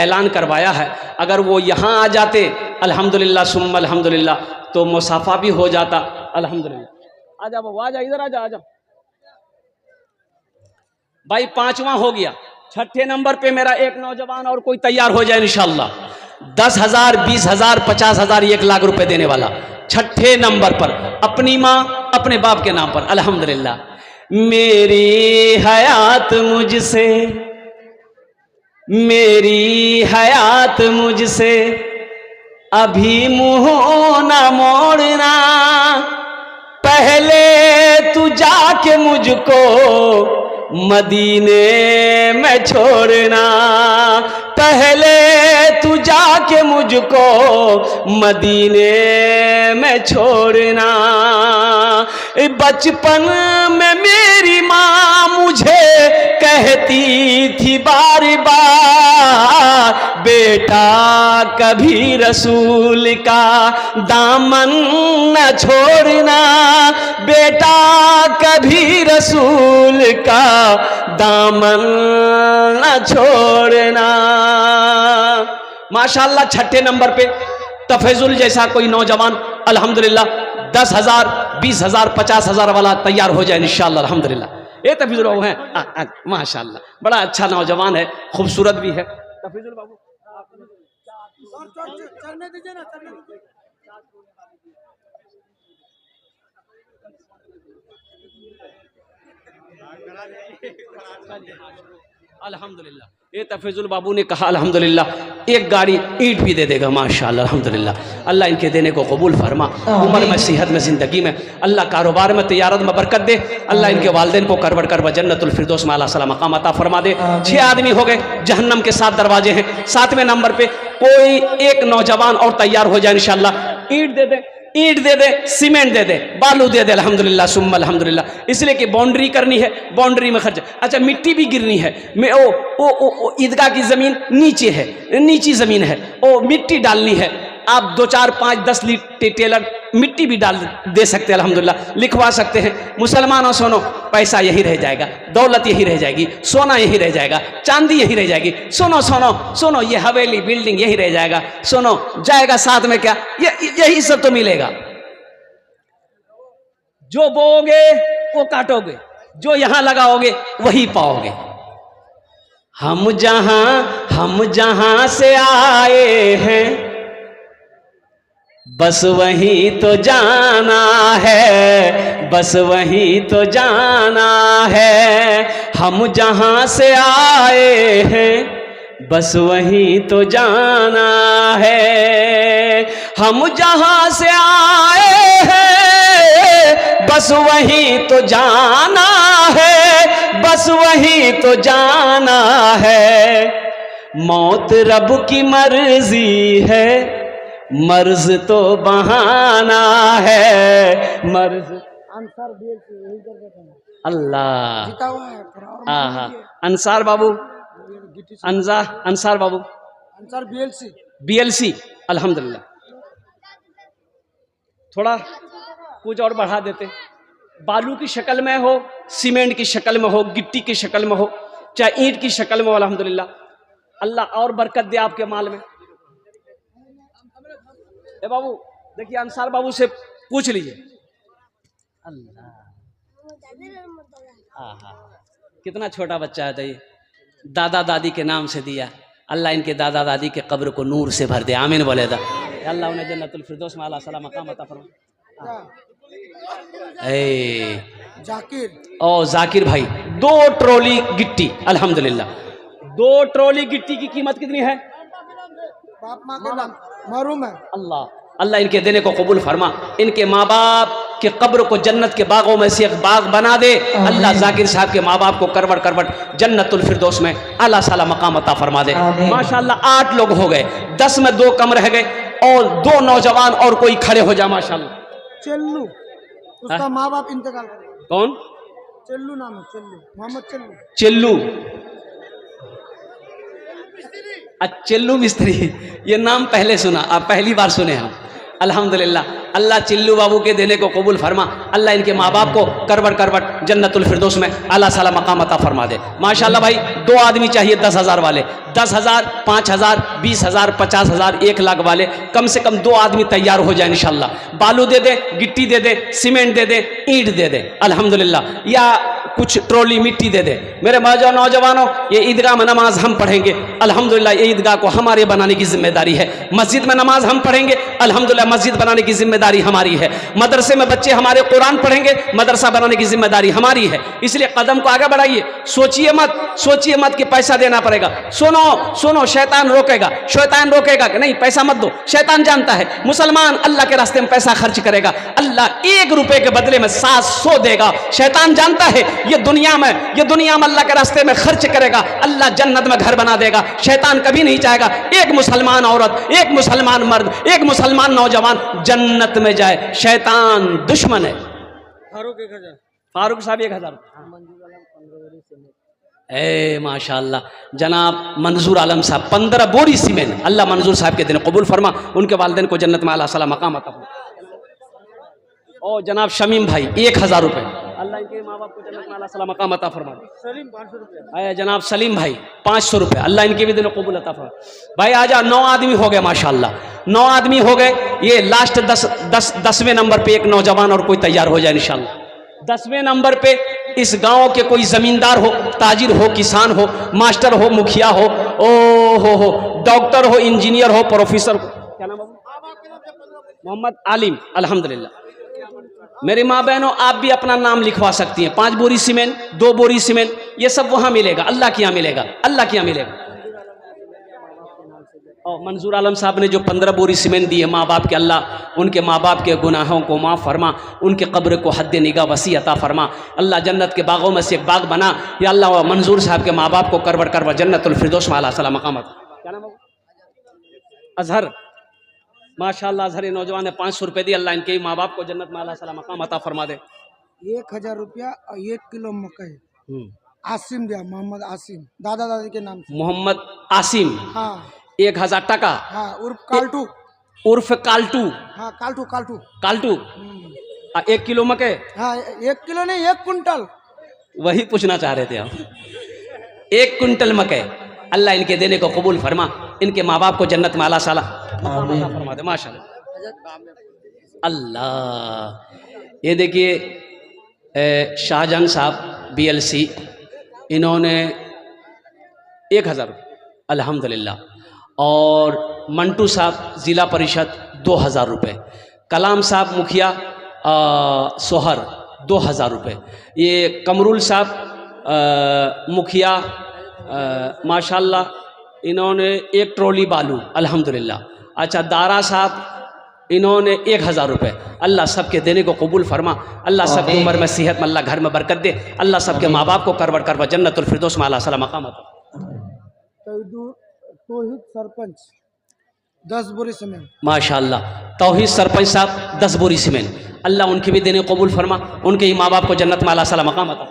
ऐलान करवाया है। अगर वो यहाँ आ जाते अल्हम्दुलिल्लाह सुम्मा अल्हम्दुलिल्लाह तो मुसाफा भी हो जाता अल्हम्दुलिल्लाह। आजा बाबू, आजा इधर, आजा भाई। 5वां हो गया। 6ठे नंबर पे मेरा एक नौजवान और कोई तैयार हो जाए इंशाअल्लाह। 10,000, 20,000, 50,000, 1 लाख रुपए देने वाला 6ठे नंबर पर, अपनी माँ अपने बाप के नाम पर अल्हम्दुलिल्लाह। मेरी हयात मुझसे, मेरी हयात मुझसे अभी मुँह न मोड़ना, पहले तू जाके मुझको मदीने में छोड़ना, पहले तू जाके मुझको मदीने में छोड़ना। बचपन में मेरी माँ मुझे कहती थी बार बार, बेटा कभी रसूल का दामन न छोड़ना, बेटा कभी रसूल का दामन न छोड़ना। माशाअल्लाह 6ठे नंबर पे तफेजुल जैसा कोई नौजवान अल्हम्दुलिल्लाह 10,000, 20,000, 50,000 वाला तैयार हो जाए इंशाअल्लाह अल्हम्दुलिल्लाह। ये तफीजुल बाबू हैं माशाअल्लाह, बड़ा अच्छा नौजवान है, खूबसूरत भी है। तफीजुल बाबू चलने दीजिए ना, चलने दीजिए। अल्हम्दुलिल्लाह। ये तफीजुल बाबू ने कहा अल्हम्दुलिल्लाह 1 गाड़ी ईंट भी दे देगा माशाअल्लाह अल्हम्दुलिल्लाह। अल्लाह इनके देने को कबूल फरमा, उम्र में, सेहत में, ज़िंदगी में अल्लाह कारोबार में, तिजारत में बरकत दे। अल्लाह इनके वालिदैन को करवट कर जन्नतुल फिरदौस में आला सला मकाम अता फरमा दे। 6 आदमी हो गए, जहन्नम के 7 दरवाजे हैं। 7वें नंबर पे कोई एक नौजवान और तैयार हो जाए इंशाअल्लाह। ईंट दे दे, ईंट दे दे, सीमेंट दे दे, बालू दे दे अल्हम्दुलिल्लाह सुम्मा अल्हम्दुलिल्लाह। इसलिए कि बाउंड्री करनी है, बाउंड्री में खर्च। अच्छा मिट्टी भी गिरनी है, मैं ओ ईदगाह की ज़मीन नीचे है, नीची ज़मीन है, ओ मिट्टी डालनी है। आप 2, 4, 5, 10 टेलर मिट्टी भी डाल दे सकते हैं अल्हम्दुलिल्लाह, लिखवा सकते हैं। मुसलमानों सुनो, पैसा यही रह जाएगा, दौलत यही रह जाएगी, सोना यही रह जाएगा, चांदी यही रह जाएगी। सुनो सुनो सुनो, ये हवेली बिल्डिंग यही रह जाएगा। सुनो, जाएगा साथ में क्या, यही सब तो मिलेगा। जो बोओगे वो काटोगे, जो यहां लगाओगे वही पाओगे। हम जहां से आए हैं बस वहीं तो जाना है, बस वहीं तो जाना है। हम जहां से आए हैं बस वहीं तो जाना है। हम जहां से आए हैं बस वहीं तो जाना है, बस वहीं तो जाना है। मौत रब की मर्जी है, मर्ज तो बहाना है, मर्ज। अंसार बेल से यही कर देते हैं, अल्लाह जीता हुआ है थोड़ा और हाँ अंसार बाबू, अंसार बाबू, अंसार BLC अल्हम्दुलिल्लाह। थोड़ा कुछ और बढ़ा देते, बालू की शक्ल में हो, सीमेंट की शक्ल में हो, गिट्टी की शक्ल में हो, चाहे ईंट की शक्ल में हो अल्हम्दुलिल्लाह। अल्लाह और बरकत दे आपके माल में। ए बाबू देखिए, अंसार बाबू से पूछ लीजिए। अल्लाह कितना छोटा बच्चा है, तो ये दादा दादी के नाम से दिया। अल्लाह इनके दादा दादी के कब्र को नूर से भर दे, आमीन बोले था। अल्लाह उन्हें जन्नतुल फिरदौस में आला सला मकाम अता फरमा। जाकिर और जाकिर भाई 2 ट्रॉली गिट्टी अल्हम्दुलिल्लाह। 2 ट्रॉली गिट्टी की कीमत कितनी है? बाप माँ के नाम मालूम है। अल्लाह अल्लाह इनके देने को कबूल फरमा, इनके माँ बाप के कब्र को जन्नत के बागों में से एक बाग बना दे। अल्लाह जाकिर साहब के माँ बाप को करवट करवट जन्नतुल फिरदौस में आला साला मकाम अता फरमा दे। माशाल्लाह 8 लोग हो गए, 10 में 2 कम रह गए और 2 नौजवान और कोई खड़े हो जा। माशाल्लाह। चेल्लू, उसका माँ बाप इंतकाल कर गए। कौन? चेल्लू नाम है, चेल्लू, मोहम्मद चेल्लू। चिल्लू, चिल्लू मिस्त्री, ये नाम पहले सुना, आप पहली बार सुने हम। अल्हम्दुलिल्लाह, अल्लाह चिल्लू बाबू के देने को कबूल फरमा, अल्लाह इनके माँ बाप को करवट करवट जन्नतुल फिरदौस में आला साला मकाम अता फरमा दे। माशाल्लाह भाई 2 आदमी चाहिए 10,000 वाले, 10,000, 5,000, 20,000, 50,000, 1 लाख वाले, कम से कम 2 आदमी तैयार हो जाए इंशाल्लाह। बालू दे दे, गिट्टी दे दे, सीमेंट दे दे, ईंट दे दे अल्हम्दुलिल्लाह, या कुछ ट्रॉली मिट्टी दे दे। मेरे नौजवानों, ये ईदगाह में नमाज हम पढ़ेंगे अल्हम्दुलिल्लाह, ये ईदगाह को हमारे बनाने की जिम्मेदारी है। मस्जिद में नमाज हम पढ़ेंगे अल्हम्दुलिल्लाह, मस्जिद बनाने की जिम्मेदारी हमारी है। मदरसे में बच्चे हमारे कुरान पढ़ेंगे, मदरसा बनाने की जिम्मेदारी हमारी है। इसलिए कदम को आगे बढ़ाइए, सोचिए मत कि पैसा देना पड़ेगा। सुनो, शैतान रोकेगा कि नहीं पैसा मत दो। शैतान जानता है मुसलमान अल्लाह के रास्ते में पैसा खर्च करेगा, अल्लाह 1 रुपए के बदले में 700 देगा। शैतान जानता है ये दुनिया में अल्लाह के रास्ते में खर्च करेगा, अल्लाह जन्नत में घर बना देगा। शैतान कभी नहीं चाहेगा एक मुसलमान औरत, एक मुसलमान मर्द, एक मुसलमान नौजवान जन्नत में जाए। शैतान दुश्मन है। फारूक 1,000, फारूक साहब 1,000। माशाल्लाह, जनाब मंजूर आलम साहब 15 बोरी सीमेंट। अल्लाह मंजूर साहब के दिन कबूल फरमा, उनके वालिदैन को जन्नत में आला साला मकाम अता फरमा। और जनाब शमीम भाई 1,000 रुपये, अल्लाह इनके माँ बाप को जन्नत में आला साला मकाम अता फरमा। सलीम 500 रुपया। जनाब सलीम भाई 500 रुपये, अल्लाह इनके भी दिनों कबूल अता फरमा। भाई आजा 9 आदमी हो गए माशाल्लाह, 9 आदमी हो गए। ये लास्ट 10वें नंबर पे एक नौजवान और कोई तैयार हो जाए इंशाल्लाह। 10वें नंबर पे इस गांव के कोई जमींदार हो, ताजिर हो, किसान हो, मास्टर हो, मुखिया हो, हो डॉक्टर हो, इंजीनियर हो, प्रोफेसर हो। क्या नाम बाबू? मोहम्मद आलिम। अल्हम्दुलिल्लाह, मेरी माँ बहनों, आप भी अपना नाम लिखवा सकती हैं। 5 बोरी सीमेंट, 2 बोरी सीमेंट, ये सब वहां मिलेगा, अल्लाह के यहाँ मिलेगा, अल्लाह के यहाँ मिलेगा। और मंजूर आलम साहब ने जो 15 बोरी सीमेंट दी है माँ बाप के, अल्लाह उनके माँ बाप के गुनाहों को माफ़ फरमा, उनके कब्र को हद निगाह वसी अता फरमा। अल्लाह जन्नत के बागों में से एक बाग बना। या अल्लाह मंजूर साहब के माँ बाप को करवट करवट जन्नतुल फिरदौस में आला साला मकाम। क्या नाम है? अजहर। माशाल्लाह, अजहर नौजवान ने 500 रुपये दी। अल्लाह इनके माँ बाप को जन्नत में आला साला मकाम अता फरमा दे। 1,000 रुपया और 1 किलो मकई आसिम दिया, मोहम्मद आसिम, दादा दादी के नाम से। मोहम्मद आसिम। हाँ। 1,000 टका। हाँ, उर्फ काल्टू। हाँ, काल्टू। 1 किलो मकई। हाँ, 1 किलो नहीं, 1 कुंटल। वही पूछना चाह रहे थे हम। 1 कुंटल मकई। अल्लाह इनके देने को कबूल फरमा, इनके माँ बाप को जन्नत में आला साला फरमा दे। माशाल्लाह। अल्लाह, ये देखिए शाहजहां साहब BLC, इन्होंने 1,000 अल्हम्दुलिल्लाह। और मंटू साहब ज़िला परिषद 2,000 रुपये। कलाम साहब मुखिया सोहर 2,000 रुपये। ये कमरुल साहब मुखिया माशाल्लाह इन्होंने 1 ट्रॉली बालू अल्हम्दुलिल्लाह। अच्छा, दारा साहब इन्होंने 1,000 रुपये। अल्लाह सबके देने को कबूल फरमा, अल्लाह सबकी उम्र में सेहत में अल्लाह घर में बरकत दे, अल्लाह सबके माँ बाप को करवट करवट जन्नतुल फिरदौस में आला साला मकाम अता। तौहीद सरपंच 10 बोरी सीमेंट। माशाल्लाह, तौहीद सरपंच साहब 10 बोरी सीमेंट। अल्लाह उनके भी देने कबूल फरमा, उनके ही माँ बाप को जन्नत में आला साला मकाम अता।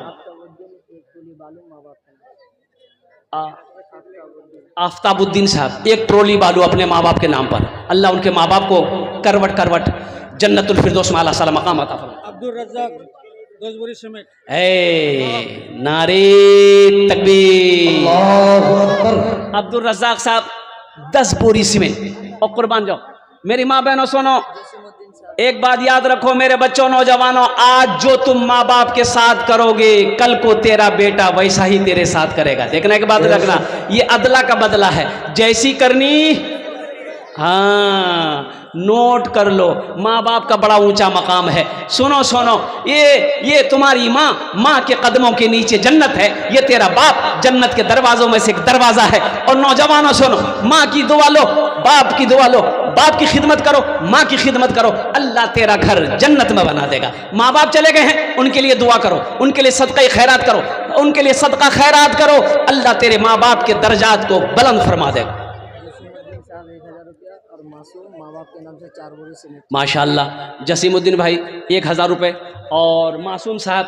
आफ्ताबुद्दीन साहब 1 ट्रॉली बालू अपने माँ बाप के नाम पर। अल्लाह उनके माँ बाप को करवट करवट जन्नतुल फिरदौस में आला साला मकाम अता फरमा। अब्दुल रज़्ज़ाक 10 बोरी सीमेंट। नारे तकबीर। अब्दुल रज़्ज़ाक साहब 10 बोरी सीमेंट। और कुर्बान जाओ मेरी माँ बहनों, सुनो एक बात याद रखो मेरे बच्चों, नौजवानों, आज जो तुम माँ बाप के साथ करोगे, कल को तेरा बेटा वैसा ही तेरे साथ करेगा। देखने के बाद रखना, ये अदला का बदला है। जैसी करनी, हाँ, नोट कर लो, माँ बाप का बड़ा ऊंचा मकाम है। सुनो सुनो, ये तुम्हारी माँ के कदमों के नीचे जन्नत है, ये तेरा बाप जन्नत के दरवाजों में से एक दरवाजा है। और नौजवानों सुनो, माँ की दुआ लो, बाप की दुआ लो, बाप की खिदमत करो, माँ की खिदमत करो, अल्लाह तेरा घर जन्नत में बना देगा। माँ बाप चले गए हैं, उनके लिए दुआ करो, उनके लिए सदका खैरात करो, उनके लिए सदका खैरात करो, अल्लाह तेरे माँ बाप के दर्जात को बुलंद फरमा देगा। और मासूम माँ बाप के नाम से 4 बोरी सीमेंट। माशाअल्लाह, जसीमुद्दीन भाई 1000 रुपये और मासूम साहब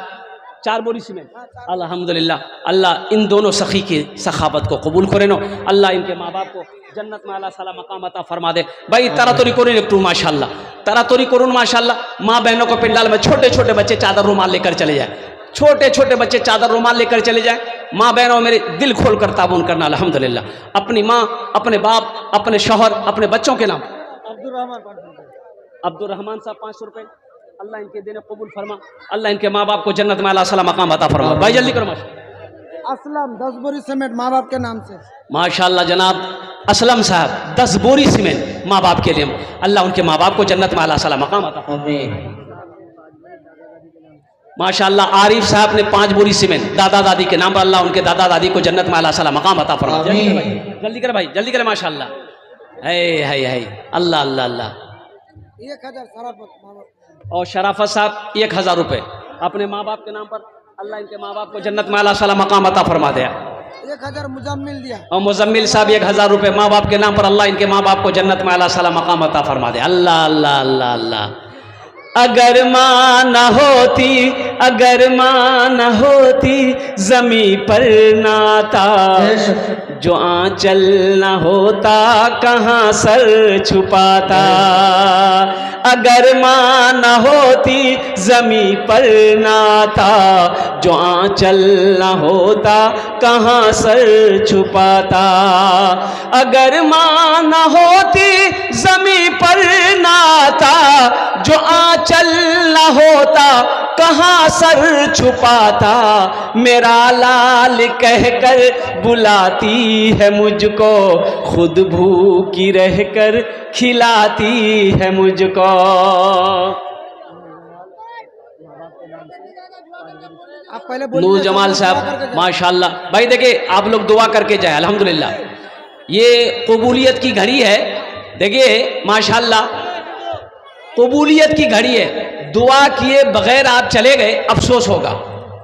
4 बोरी सीमेंट। अल्हम्दुलिल्लाह, अल्लाह इन दोनों सखी की सखावत को कबूल करे नो, अल्लाह इनके माँ बाप को जन्नत में अल्लाह साला मकाम अता फरमा दे। भाई तरातरी करून एक माशाअल्लाह, तरातरी करून माशाअल्लाह। माँ बहनों को पिंडाल में छोटे छोटे बच्चे चादर रुमाल लेकर चले जाए, छोटे छोटे बच्चे चादर रुमाल लेकर चले जाए। माँ बहनों, मेरे दिल खोल कर ताबून करना अल्हम्दुलिल्लाह, अपनी माँ, अपने बाप, अपने शौहर, अपने बच्चों के नाम। अब्दुल रहमान साहब 500 रुपये, अल्लाह इनके देने कबूल फरमा, अल्लाह इनके माँ बाप को जन्नत में अल्लाह सला मकाम अता फरमा। भाई जल्दी करो। माशाअल्लाह, असलम 10 बोरी सीमेंट माँ बाप के नाम से। माशाअल्लाह जनाब असलम साहब 10 बोरी सीमेंट माँ बाप के लिए, अल्लाह उनके माँ बाप को जन्नत में अल्लाह सला मकाम अता फरमा। माशाअल्लाह आरिफ साहब ने 5 बोरी सीमेंट दादा दादी के नाम पर, अल्लाह उनके दादा दादी को जन्नत में अल्लाह सला मकाम अता फरमा। जल्दी कर भाई, जल्दी कर। माशाअल्लाह, है अल्लाह अल्लाह अल्लाह। 1000 शराफत माँ बाप। और शराफत साहब 1000 रुपये अपने माँ बाप के नाम पर, अल्लाह इनके माँ बाप को जन्नत में अल्लाह सला मकाम अता फरमा दिया। 1000 मुजम्मिल दिया। और मुजम्मिल साहब 1000 रुपये माँ बाप के नाम पर, अल्लाह इनके माँ बाप को जन्नत में अल्लाह सला मकाम अता फरमा दे। अल्लाह अल्लाह अल्लाह अल्लाह। अगर माँ न होती, अगर माँ न होती जमी पर नाता, जो आंचल न होता कहाँ सर छुपाता। अगर माँ न होती जमी पर नाता, जो आंचल न होता कहाँ सर छुपाता। अगर माँ न होती जमी पर नाता, जो आंचल न होता कहाँ सर छुपाता। मेरा लाल कहकर बुलाती है मुझको, खुद भूखी रहकर खिलाती है मुझको। आप पहले नूर जमाल साहब माशाल्लाह। भाई देखिए, आप लोग दुआ करके जाए अल्हम्दुलिल्लाह, ये कबूलियत की घड़ी है। देखिए माशाल्लाह, कबूलियत की घड़ी है। दुआ किए बगैर आप चले गए, अफसोस होगा।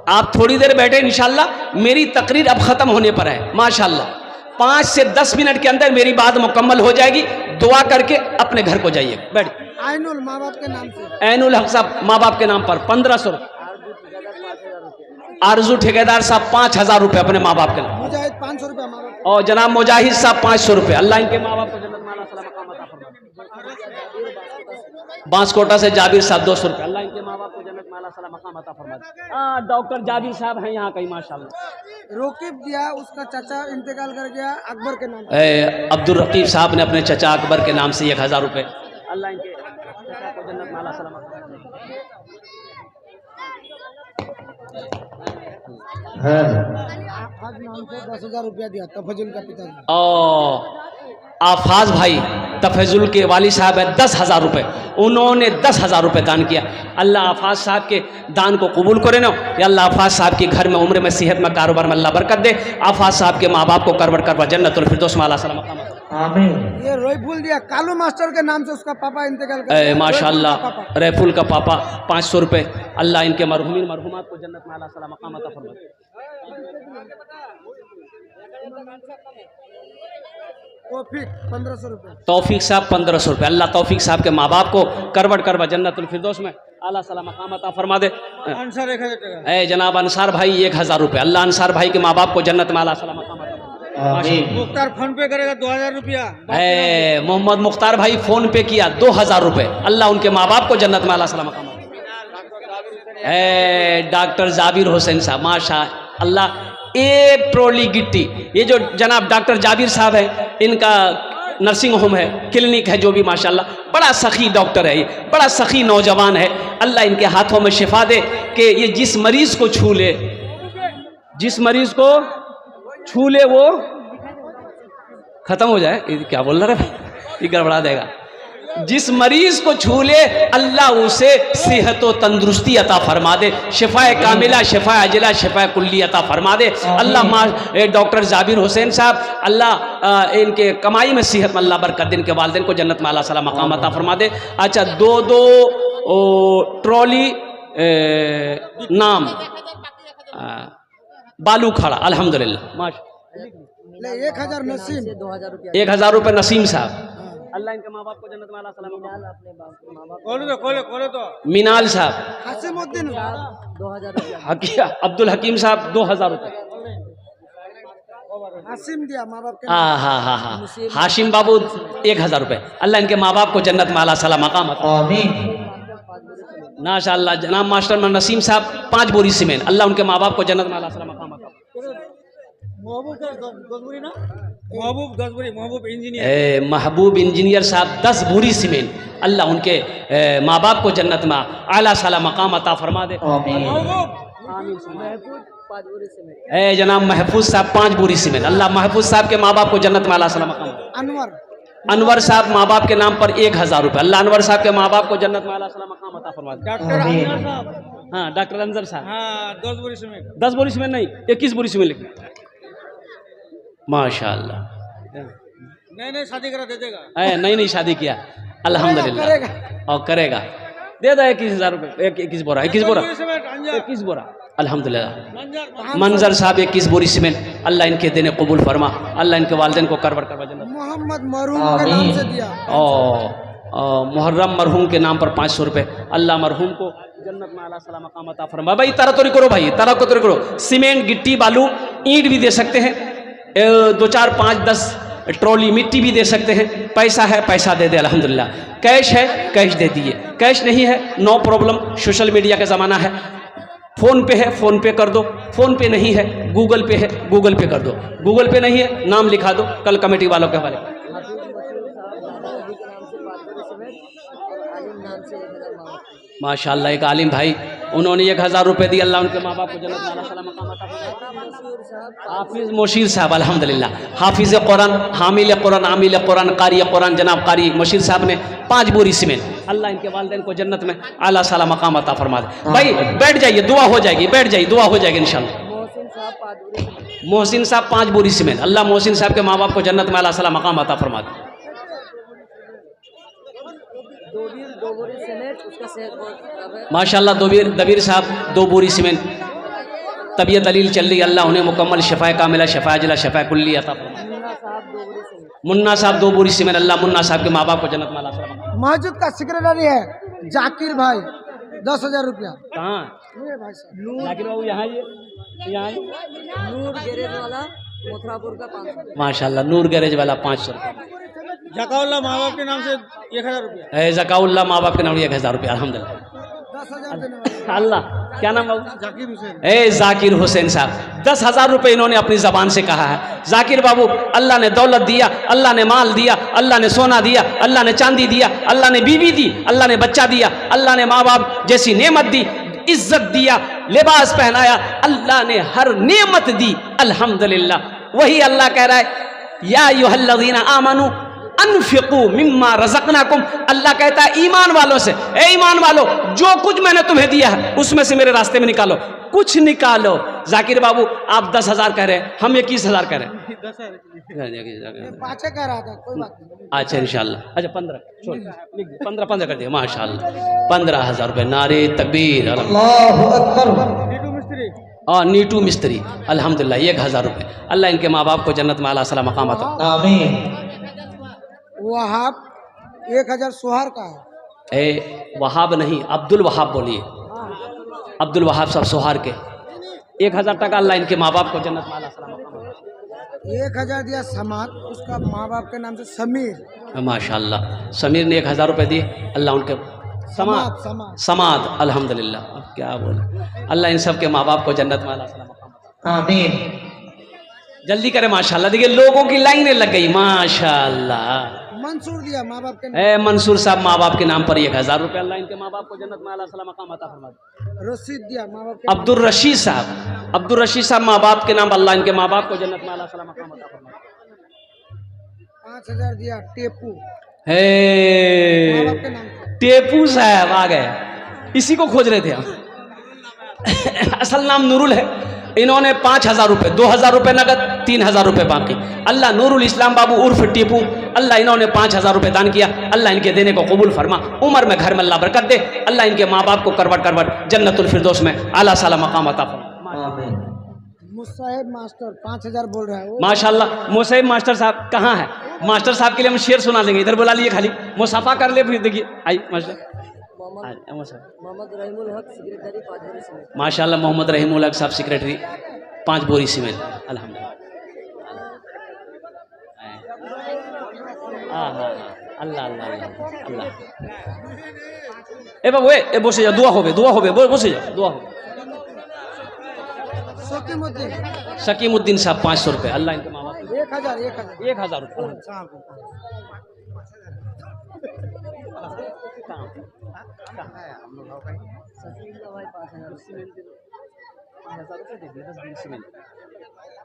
आप थोड़ी देर बैठे, इंशाल्लाह मेरी तकरीर अब ख़त्म होने पर है। माशाल्लाह 5 से 10 मिनट के अंदर मेरी बात मुकम्मल हो जाएगी। दुआ करके अपने घर को जाइए, बैठ। आइनुल माँ बाप के नाम से। ऐनुल हक साहब माँ बाप के नाम पर 1500 रुपये। आरजू ठेकेदार साहब 5000 रुपये अपने माँ बाप के नाम। मुजाहिद 500 रुपये माँ बाप। और जनाब मुजाहिद साहब 500 रुपये। अल्लाह इनके माँ बाप को जन्नत में अल्लाह सलाम मकाम अता फरमाए। बांसकोटा से जाबिर साहब 200 रुपये। अल्लाह इनके माँ बाप को जन्नत में अल्लाह सलाम मकाम अता फरमाए। डॉक्टर जाबिर साहब हैं यहाँ कहीं माशाल्लाह। रोकीब दिया, उसका चाचा इंतकाल कर गया, अकबर के नाम। अब्दुल रकीब साहब ने अपने चचा अकबर के नाम से 1000 रुपये। अल्लाह इनके चचा को जन्नत में अल्लाह सलाम मकाम आफाज नाम से 10,000 रुपया दिया, तफजुल का पिताजी। आफाज भाई तफजुल के वाली साहब है 10,000 रुपये, उन्होंने 10,000 रुपये दान किया। अल्लाह आफाज साहब के दान को कबूल करे ना। या अल्लाह आफाज साहब के घर में, उम्र में, सेहत में, कारोबार में अल्लाह बरकत दे। आफाज साहब के माँ बाप को करवट करवा जन्नतुल फिरदौस में अल्लाह सलाम मकाम। आमीन। ये रोईफुल दिया, कालू मास्टर के नाम से, उसका पापा इंतकाल कर गया। माशाल्लाह रैफुल का पापा 500 रुपये। अल्लाह इनके मरहुमीन मरहुमात को जन्नत में अल्लाह सलाम मकाम अता फरमाए। तौफीक 1500 रुपये। तौफीक साहब 1500 रुपये। अल्लाह तौफीक साहब के माँ बाप को करवट करवा जन्नतुल फिरदौस में अल्लाह सलाम मकाम अता फरमा दे। अंसार 1000 टका। जनाब अंसार भाई 1000 रुपये। अल्लाह अंसार भाई के माँ बाप को जन्नत में अल्लाह सलाम मकाम अता फरमा। मुख्तार फोन पे करेगा 2000 रुपया। मोहम्मद मुख्तार भाई फोन पे किया 2000 रुपये। अल्लाह उनके माँ बाप को जन्नत में अल्लाह सलाम मकाम। डॉक्टर जाबिर हुसैन साहब माशा अल्लाह, एक ट्रॉली गिट्टी। ये जो जनाब डॉक्टर जाबिर साहब है, इनका नर्सिंग होम है, क्लिनिक है, जो भी माशाल्लाह बड़ा सखी डॉक्टर है, ये बड़ा सखी नौजवान है। अल्लाह इनके हाथों में शिफा दे कि ये जिस मरीज को छू ले, जिस मरीज को छू ले वो खत्म हो जाए। क्या बोल रहा है? ये गड़बड़ा देगा। जिस मरीज को छू ले अल्लाह उसे सेहत व तंदुरुस्ती अता फरमा दे, शिफाए कामिला, शिफाए अजला, शिफाए कुल्ली अता फरमा दे अल्लाह। डॉक्टर जाबिर हुसैन साहब, अल्लाह इनके कमाई में सेहत में अल्लाह बरकत दे, इनके वालिदैन को जन्नत में अल्लाह सला मकाम अता फरमा दे। अच्छा, दो ट्रॉली नाम बालू खड़ा, अल्हम्दुलिल्लाह माशा। 1000 नसीम, 1000 रुपये नसीम साहब, अल्लाह इनके माँ बाप को जन्नत में अल्लाह सलाम। मीनाल साहब, हसीमुद्दीन 2000 अब्दुल हकीम साहब 2000 रुपये। हासिम दिया माँ बाप के हाँ, हाशिम बाबू 1000 रुपये, अल्लाह इनके माँ बाप को जन्नत में अल्लाह सलाम मकाम। माशाअल्लाह। जनाब मास्टर नसीम साहब 5 बोरी सीमेंट, अल्लाह उनके माँ बाप को जन्नत में अल्लाह सलाम मकाम। महबूब इंजीनियर साहब 10 बोरी सीमेंट, अल्लाह उनके माँ बाप को जन्नत में आला साला मकाम अता फरमा दे। जनाब महफूज साहब 5 बोरी सीमेंट, अल्लाह महफूज साहब के माँ बाप को जन्नत में आला साला मकाम। अनवर साहब माँ बाप के नाम पर 1000 रुपये, अल्लाह अनवर साहब के माँ बाप को जन्नत में आला साला मकाम अता फरमा दे। हाँ, डॉक्टर अंजर साहब 10 बोरी सीमेंट, 10 बोरी सीमेंट नहीं 21 बोरी सीमेंट लिखे। माशाअल्लाह। नहीं शादी करा दे देगा। नहीं शादी किया, अल्हम्दुलिल्लाह। और करेगा, दे दो 21,000 रुपये, 21 बोरा, 21 बोरा, 21 बोरा, अल्हम्दुलिल्लाह। मंजर साहब 21 बोरी सीमेंट, अल्लाह इनके देने कबूल फरमा, अल्लाह इनके वालिदैन को करवर करवा जन्नत। मोहम्मद मरहूम के नाम से दिया, मुहर्रम मरहूम के नाम पर 500 रुपये, अल्लाह मरहूम को जन्नत में आला सलाम मकाम अता फरमा। भाई तरह करो, भाई तरह करो, सीमेंट गिट्टी बालू ईंट भी दे सकते हैं, 2 4 5 10 ट्रॉली मिट्टी भी दे सकते हैं। पैसा है पैसा दे दे, अल्हम्दुलिल्लाह। कैश है कैश दे दिए, कैश नहीं है नो प्रॉब्लम, सोशल मीडिया का ज़माना है, फ़ोन पे है फ़ोन पे कर दो, फ़ोन पे नहीं है गूगल पे है गूगल पे कर दो, गूगल पे नहीं है नाम लिखा दो, कल कमेटी वालों के हवाले। माशाअल्लाह, एक आलिम भाई उन्होंने 1000 रुपये दिए, अल्लाह उनके माँ बाप को जन्नत में अल्लाह सलाम मकाम अता फरमाए। हाफिज़ मोशीर साहब अल्हम्दुलिल्लाह, हाफिज़ कुरान, हामिल कुरान, आमिल कुरान, कारी कुरान, जनाब कारी मोशीर साहब ने 5 बोरी सीमेंट, अल्लाह इनके वालिदैन को जन्नत में आला साला मकाम अता फरमा दे। भाई बैठ जाइए, दुआ हो जाएगी, बैठ जाइए, दुआ हो जाएगी इंशाल्लाह। मोहसिन साहब 5 बोरी सीमेंट, अल्लाह मोहसिन साहब के माँ बाप को जन्नत में अल्लाह सलाम मकाम अता फरमा दे। माशाअल्लाह दबीर साहब 2 बोरी सीमेंट, तबीयत दलील चल रही, अल्लाह उन्हें मुकम्मल शिफा कामिला, शिफा अजला, शिफा कुल्ली अता फरमा। मुन्ना साहब 2 बोरी सीमेंट, अल्लाह मुन्ना साहब के माँ बाप को जन्नत में अल्लाह सलाम मकाम। मस्जिद का सेक्रेटरी है जाकिर भाई 10,000 रुपया। कहाँ जाकिर बाबू? यहाँ नूर गैरेज वाला मथुरापुर का 500। माशाअल्लाह, नूर गैरेज वाला 500 रुपये। जकाउल्लाह माँ बाप के नाम से 1000 रुपया। जकाउल्लाह माँ बाप के नाम 1000 रुपया, अल्हम्दुलिल्लाह। 10,000 देने वाले अल्लाह, क्या नाम बाबू? जाकिर हुसैन। जाकिर हुसैन साहब 10,000 रुपये इन्होंने अपनी ज़बान से कहा है। जाकिर बाबू, अल्लाह ने दौलत दिया, अल्लाह ने माल दिया, अल्लाह ने सोना दिया, अल्लाह ने चांदी दिया, अल्लाह ने बीवी दी, अल्लाह ने बच्चा दिया, अल्लाह ने माँ बाप जैसी नेमत दी, इज्जत दिया, लिबास पहनाया, अल्लाह ने हर नेमत दी, अल्हम्दुलिल्लाह। वही अल्लाह कह रहा है या अय्युहल्लज़ीना आमनू अनफिकू मिम्मा रज़क़नाकुम, अल्लाह कहता है ईमान वालों से, ए ईमान वालों, जो कुछ मैंने तुम्हें दिया है उसमें से मेरे रास्ते में निकालो, कुछ निकालो। जाकिर बाबू आप 10,000 कह रहे हैं, हम 21,000 कह रहे हैं। 5 कह रहा था, कोई बात नहीं। अच्छा इंशाल्लाह। अच्छा 15 छोड़, लिख दे, 15 कर दिया माशाल्लाह। 15,000 रुपये, नारे तकबीर, अल्लाहु अकबर। नीटू मिस्त्री अल्हम्दुलिल्लाह 1000 रुपये, अल्लाह इनके माँ बाप को जन्नत में आला सलाम मकाम अता। आमीन। वहाब 1000 सोहार का है। वहाब नहीं, अब्दुल वहाब बोलिए, अब्दुल वहाब साहब सोहार के 1000 टका, अल्लाह इनके माँ बाप को जन्नत में आला सलाम मकाम। 1000 दिया समाद, उसका माँ बाप के नाम से समीर। माशाल्लाह, समीर ने 1000 रुपये दिए, अल्लाह उनके समाद अल्हम्दुलिल्लाह। अब क्या बोले, अल्लाह इन सब के माँ बाप को जन्नत में आला सलाम मकाम। आमीन। जल्दी करें माशाल्लाह, देखिए लोगों की लाइनें लग गई माशाल्लाह। मंसूर दिया माँ बाप के नाम। मंसूर साहब माँ बाप के नाम पर 1000 रुपये, अल्लाह इनके माँ बाप को जन्नत में आला सलाम मकाम अता फरमा दे। रशीद दिया माँ बाप के। अब्दुल रशीद साहब माँ बाप के नाम, अल्लाह इनके माँ बाप को जन्नत में आला सलाम मकाम अता फरमा दे। 5000 दिया टेपू। माँ हे बाप के नाम से। टेपू साहब आ गए, इसी को खोज रहे थे हम। असल नाम नूरुल है। इन्होंने 5,000 रुपये, 2,000 रुपये नगद, 3,000 रुपये बाकी। अल्लाह नूरुल इस्लाम बाबू उर्फ टीपू, अल्लाह इन्होंने 5,000 रुपये दान किया। अल्लाह इनके देने को कबूल फरमा, उम्र में घर में अल्लाह बरकत दे। अल्लाह इनके माँ बाप को करवट करवट जन्नतुल फिरदौस में आला साला मकाम अता फरमा। मुसाहिब मास्टर 5,000 बोल रहा है वो। माशाल्लाह। मुसैब मास्टर साहब कहाँ है? मास्टर साहब के लिए हम शेर सुना देंगे, इधर बुला लिए, खाली मुसाफा कर ले, फिर देखिए। आई मास्टर मोहम्मद रहीमुल हक सेक्रेटरी 5 बोरी सीमेंट। माशाल्लाह। मोहम्मद रहीमुल हक साहब सेक्रेटरी 5 बोरी सीमेंट। अल्हम्दुलिल्लाह। अल्लाह अल्लाह अल्लाह। ए बाबू ए बसे जाओ, दुआ होवे, दुआ होवे, बसे जाओ, दुआ हो। शकीमुद्दीन साहब 500 रुपये। अल्लाह इनके माँ बाप 1,000 रुपये।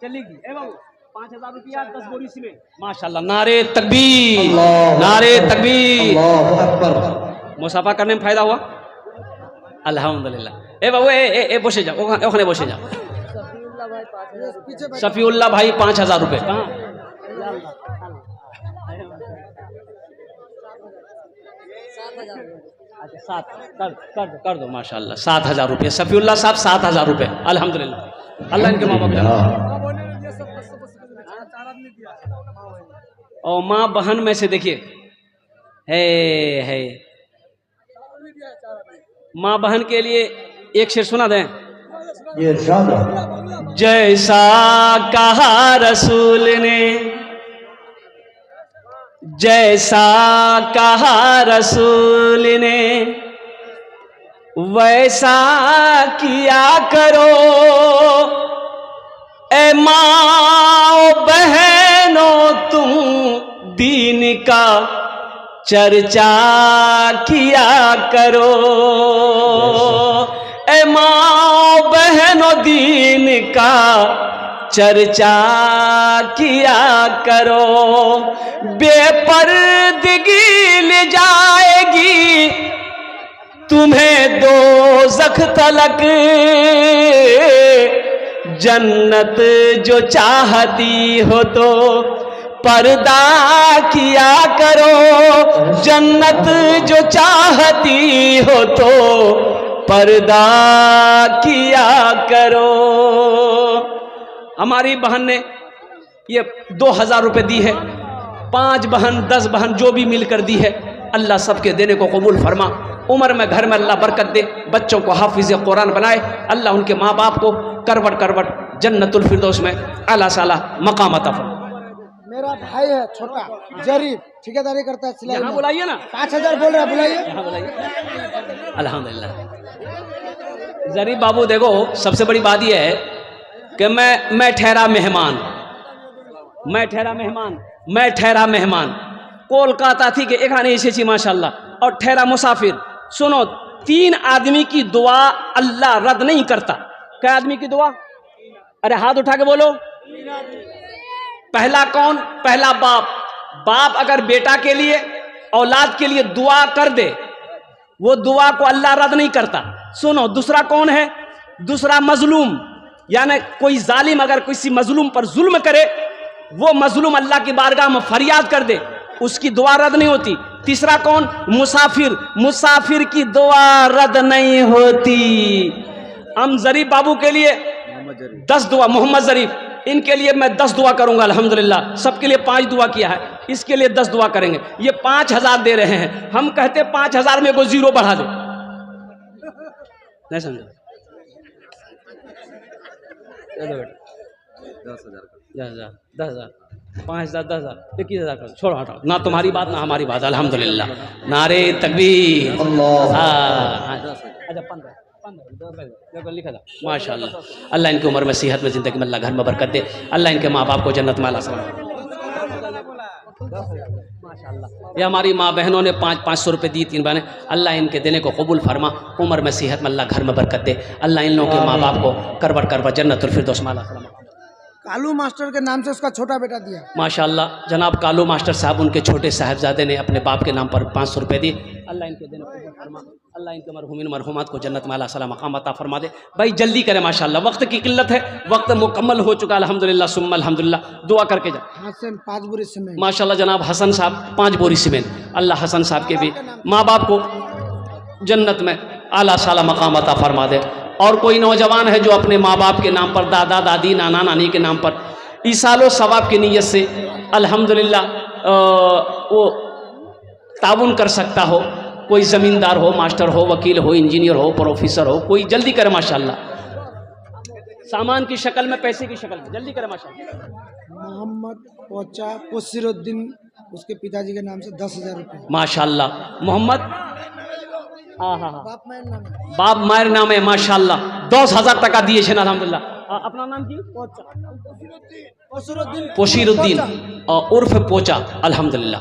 चलेगी ए बाबू 5,000 रुपया 10 बोरी सीमेंट। माशाल्लाह। नारे तकबीर, नारे तकबीर। मुसाफा करने में फायदा हुआ अल्हम्दुलिल्लाह। ए बाबू ए बसे जाओ, ओखाने बसे जाओ। शफीउल्लाह भाई 5,000 रुपये। कहाँ? अच्छा 7 कर दो माशाल्लाह। 7,000 रुपये शफीउल्लाह साहब, 7,000 रुपये। अल्हम्दुलिल्लाह। अल्लाह इनके माँ बाप और माँ बहन में से देखिए है माँ बहन के लिए एक शेर सुना दें। जैसा कहा रसूल ने, जैसा कहा रसूल ने, वैसा किया करो। ए माँ बहनों तुम दीन का चर्चा किया करो। ए माँ बहनों दीन का चर्चा किया करो। बेपर्दगी ले जाएगी तुम्हें दोज़ख तलक, जन्नत जो चाहती हो तो पर्दा किया करो। जन्नत जो चाहती हो तो पर्दा किया करो। हमारी बहन ने ये 2,000 रुपये दी है। 5 बहन 10 बहन जो भी मिलकर दी है, अल्लाह सबके देने को कबूल फरमा। उम्र में घर में अल्लाह बरकत दे, बच्चों को हाफिज़ कुरान बनाए। अल्लाह उनके माँ बाप को करवट करवट जन्नतुल फिरदौस में आला साला मकाम अता फरमा। मेरा भाई है छोटा जरीब, ठेकेदारी करता है सिलाई। यहाँ बुलाइए ना, 5,000 बोल रहा है, बुलाइए। यहाँ बुलाइए। अल्हम्दुलिल्लाह। जरीब बाबू देखो, सबसे बड़ी बात यह है कि मैं ठहरा मेहमान, मैं ठहरा मेहमान। कोलकाता थी कि एक आने ऐसी माशाल्लाह, और ठहरा मुसाफिर। सुनो, 3 आदमी की दुआ अल्लाह रद्द नहीं करता। क्या आदमी की दुआ? अरे हाथ उठा के बोलो। पहला कौन? पहला बाप। बाप अगर बेटा के लिए, औलाद के लिए दुआ कर दे, वो दुआ को अल्लाह रद्द नहीं करता। सुनो, दूसरा कौन है? दूसरा मजलूम, यानी कोई जालिम अगर किसी मजलूम पर जुल्म करे, वो मजलूम अल्लाह की बारगाह में फरियाद कर दे, उसकी दुआ रद्द नहीं होती। तीसरा कौन? मुसाफिर। मुसाफिर की दुआ रद्द नहीं होती। हम जरीफ बाबू के लिए 10 दुआ, मोहम्मद जरीफ, इनके लिए मैं 10 दुआ करूंगा अल्हम्दुलिल्लाह। सबके लिए 5 दुआ किया है, इसके लिए 10 दुआ करेंगे। ये 5,000 दे रहे हैं, हम कहते 5,000 में को 0 बढ़ा दो। नहीं समझो? 10,000 5,000 10,000 21,000 कर, छोड़ो हटाओ ना, तुम्हारी बात ना हमारी बात। अल्हम्दुलिल्लाह। नारे तकबीर। अच्छा 15 लिखा था। माशाल्लाह। अल्लाह इनकी उम्र में, सेहत में, ज़िंदगी में अल्लाह घर में बरकत दे। अल्लाह इनके माँ बाप को जन्नत में अल्लाह सलाम। ये हमारी माँ बहनों ने 500 रुपये दी, 3 बहनें। अल्लाह इनके देने को कबूल फरमा, उम्र में, सेहत में अल्लाह घर में बरकत दे। अल्लाह इन लोगों के माँ बाप को करवट करवट जन्नतुल फिरदौस में अल्लाह सलाम। कालू मास्टर के नाम से उसका छोटा बेटा दिया। माशाल्लाह जनाब कालू मास्टर साहब उनके छोटे साहबजादे ने अपने बाप के नाम पर 500 रुपये दिए। अल्लाह इनके दिन कबूल फरमा, अल्लाह इनके मरहुमीन मरहुमात को जन्नत में अल्लाह सला मकाम अता फरमा दे। भाई जल्दी करें माशाल्लाह, वक्त की किल्लत है, वक्त मुकम्मल हो चुका अल्हम्दुलिल्लाह सुम्मा अल्हम्दुलिल्लाह। दुआ करके जा हसन 5 बोरी सीमेंट। माशाल्लाह जनाब हसन साहब 5 बोरी सीमेंट। अल्लाह हसन साहब के भी माँ बाप को जन्नत में आला साला मकाम अता फरमा दे। और कोई नौजवान है जो अपने माँ बाप के नाम पर, दादा दादी नाना नानी के नाम पर ईसालो सवाब की नीयत से अल्हम्दुलिल्लाह वो ताउन कर सकता हो, कोई ज़मींदार हो, मास्टर हो, वकील हो, इंजीनियर हो, प्रोफेसर हो, कोई जल्दी करे माशाल्लाह, सामान की शक्ल में, पैसे की शक्ल में, जल्दी करे माशाल्लाह। मोहम्मद पोचा पोसीरुद्दीन उसके पिताजी के नाम से 10,000 रुपये। माशाल्लाह मोहम्मद हाँ बाप मायर नाम है। बाप मायर नाम है माशाल्लाह 10,000 टका दिए अल्हम्दुलिल्लाह। अपना नाम की पोशीरुद्दीन उर्फ पोचा अल्हम्दुलिल्लाह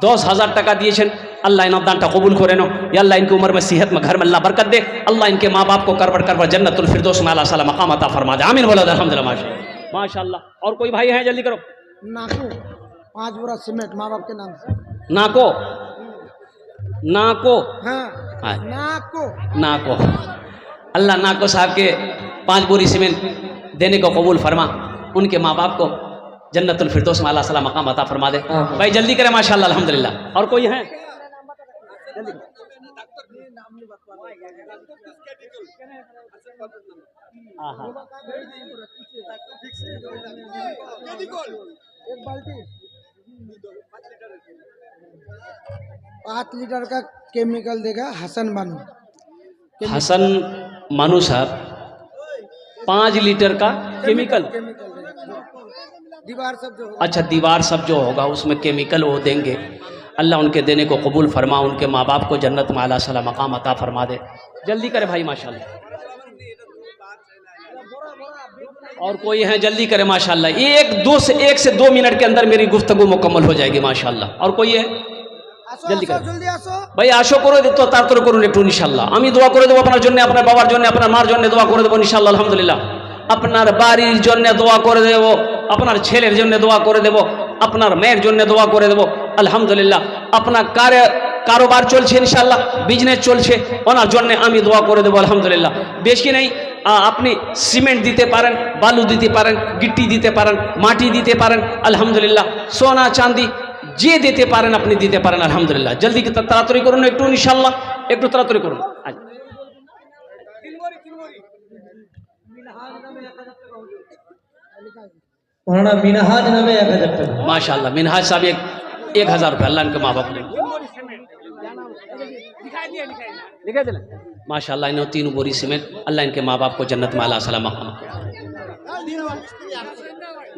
10,000 टका दिए। अल्लाह इन दान कबूल करे नो या अल्लाह इनकी उम्र में सेहत में घर में अल्लाह बरकत दे। अल्लाह इनके माँ बाप को करवर करवर जन्नतुल फिरदौस में अल्लाह सला मकाम अता फरमा दे। आमीन बोलो अल्हम्दुलिल्लाह माशाल्लाह। और कोई भाई है जल्दी करो। नाको 5 बोरा सीमेंट माँ बाप के नाम से। नाको नाको हाँ हाँ। नाको नाको अल्लाह नाको साहब के 5 बोरी सीमेंट देने को कबूल फरमा, उनके माँ बाप को जन्नतुल फिरदौस में अल्लाह सला मकाम अता फरमा दे। भाई जल्दी करें माशाल्लाह अल्हम्दुलिल्लाह। और कोई है एक बाल्टी 5 लीटर का केमिकल देगा हसन बानू। हसन मानू साहब 5 लीटर का केमिकल, दीवार सब जो अच्छा दीवार सब जो होगा उसमें केमिकल वो देंगे। अल्लाह उनके देने को कबूल फरमा, उनके माँ बाप को जन्नत में आला सला मकाम अता फरमा दे। जल्दी करे भाई माशाल्लाह। और कोई है जल्दी करे माशाल्लाह। 1 से 2 मिनट के अंदर मेरी गुफ्तगू मुकम्मल हो जाएगी माशाल्लाह। और कोई है जल्दी करे जल्दी आसो भाई। आशो करे तो ताड़ाताড়ি করুন একটু ইনশাআল্লাহ। আমি দোয়া করে দেব আপনার জন্য, আপনার বাবার জন্য, আপনার মার জন্য দোয়া করে দেব ইনশাআল্লাহ আলহামদুলিল্লাহ। আপনার বাড়ির জন্য দোয়া করে দেব, আপনার ছেলের জন্য দোয়া করে দেব, আপনার মেয়ের জন্য দোয়া করে দেব আলহামদুলিল্লাহ। আপনার কারোবার চলছে ইনশাআল্লাহ, বিজনেস চলছে, ওনার জন্য আমি দোয়া করে দেব আলহামদুলিল্লাহ। বেশি নেই, আপনি সিমেন্ট দিতে পারেন, বালু দিতে পারেন, গিট্টি দিতে পারেন, মাটি দিতে পারেন আলহামদুলিল্লাহ। সোনা চাঁদি যে দিতে পারেন আপনি দিতে পারেন আলহামদুলিল্লাহ। জলদি তাড়াতাড়ি করুন একটু ইনশাআল্লাহ, একটু তাড়াতাড়ি করুন। मिनहाज नामे 1000 টাকা। माशाल्लाह मिनहाज साहब 1,000 रुपये अल्लाह इनके माँ बाप ने माशाल्लाह इन्होंने 3 बोरी सीमेंट। अल्लाह इनके माँ बाप को जन्नत में अल्लाह सलाम।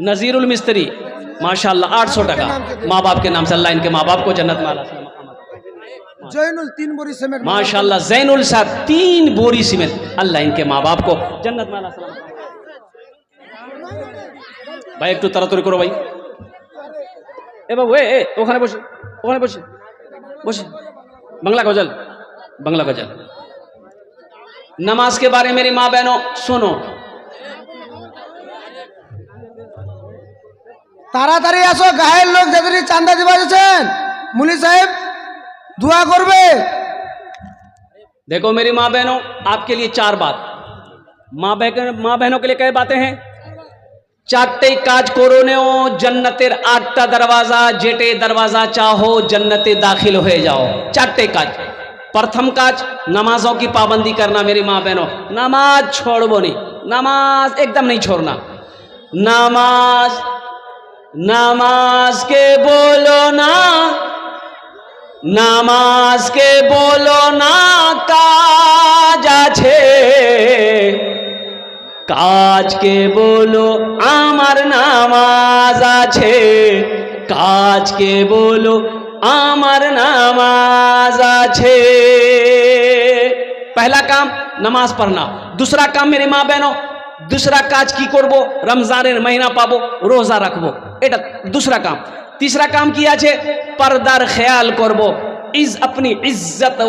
नज़ीरुल मिस्त्री माशाल्लाह 800 टका माँ बाप के नाम से। अल्लाह इनके माँ बाप को जन्नत में अल्लाह सलाम। जैनुल 3 बोरी सीमेंट माशाल्लाह जैनुल साहब 3 बोरी सीमेंट। अल्लाह इनके माँ बाप को जन्नत में अल्लाह सलाम। ভাই একটু তাড়াতাড়ি করো ভাই। এ বাবু ওখানে বসে, ওখানে বসে বসে। বাংলা गजल, बांग्ला गजल। नमाज के बारे में मेरी माँ बहनों सुनो। তাড়াতাড়ি আসো, গায়ের লোক যাদের চাঁদা দিবা যাচ্ছেন মুলি সাহেব দোয়া করবে। देखो मेरी माँ बहनों, आपके लिए 4 बात, माँ बहनों के लिए कई बातें हैं। 4टे काज करोनेओ जन्नतेर 8टा दरवाजा, जेटे दरवाजा चाहो जन्नते दाखिल हो जाओ। 4टे काज। प्रथम काज नमाजों की पाबंदी करना मेरी माँ बहनों। नमाज छोड़ो नहीं, नमाज एकदम नहीं छोड़ना। नमाज नमाज के बोलो ना, नमाज के बोलो ना काज आछे, काज के बोलो आमार नामाज आछे, काज के बोलो आमार नामाज आछे। पहला काम नमाज पढ़ना। दूसरा काम मेरी माँ बहनों, दूसरा काज की करबो रमजानेर महीना पाबो, रोजा रखबो, एटा दूसरा काम। तीसरा काम किया छे पर्दार ख्याल करबो, अपनी इज्जत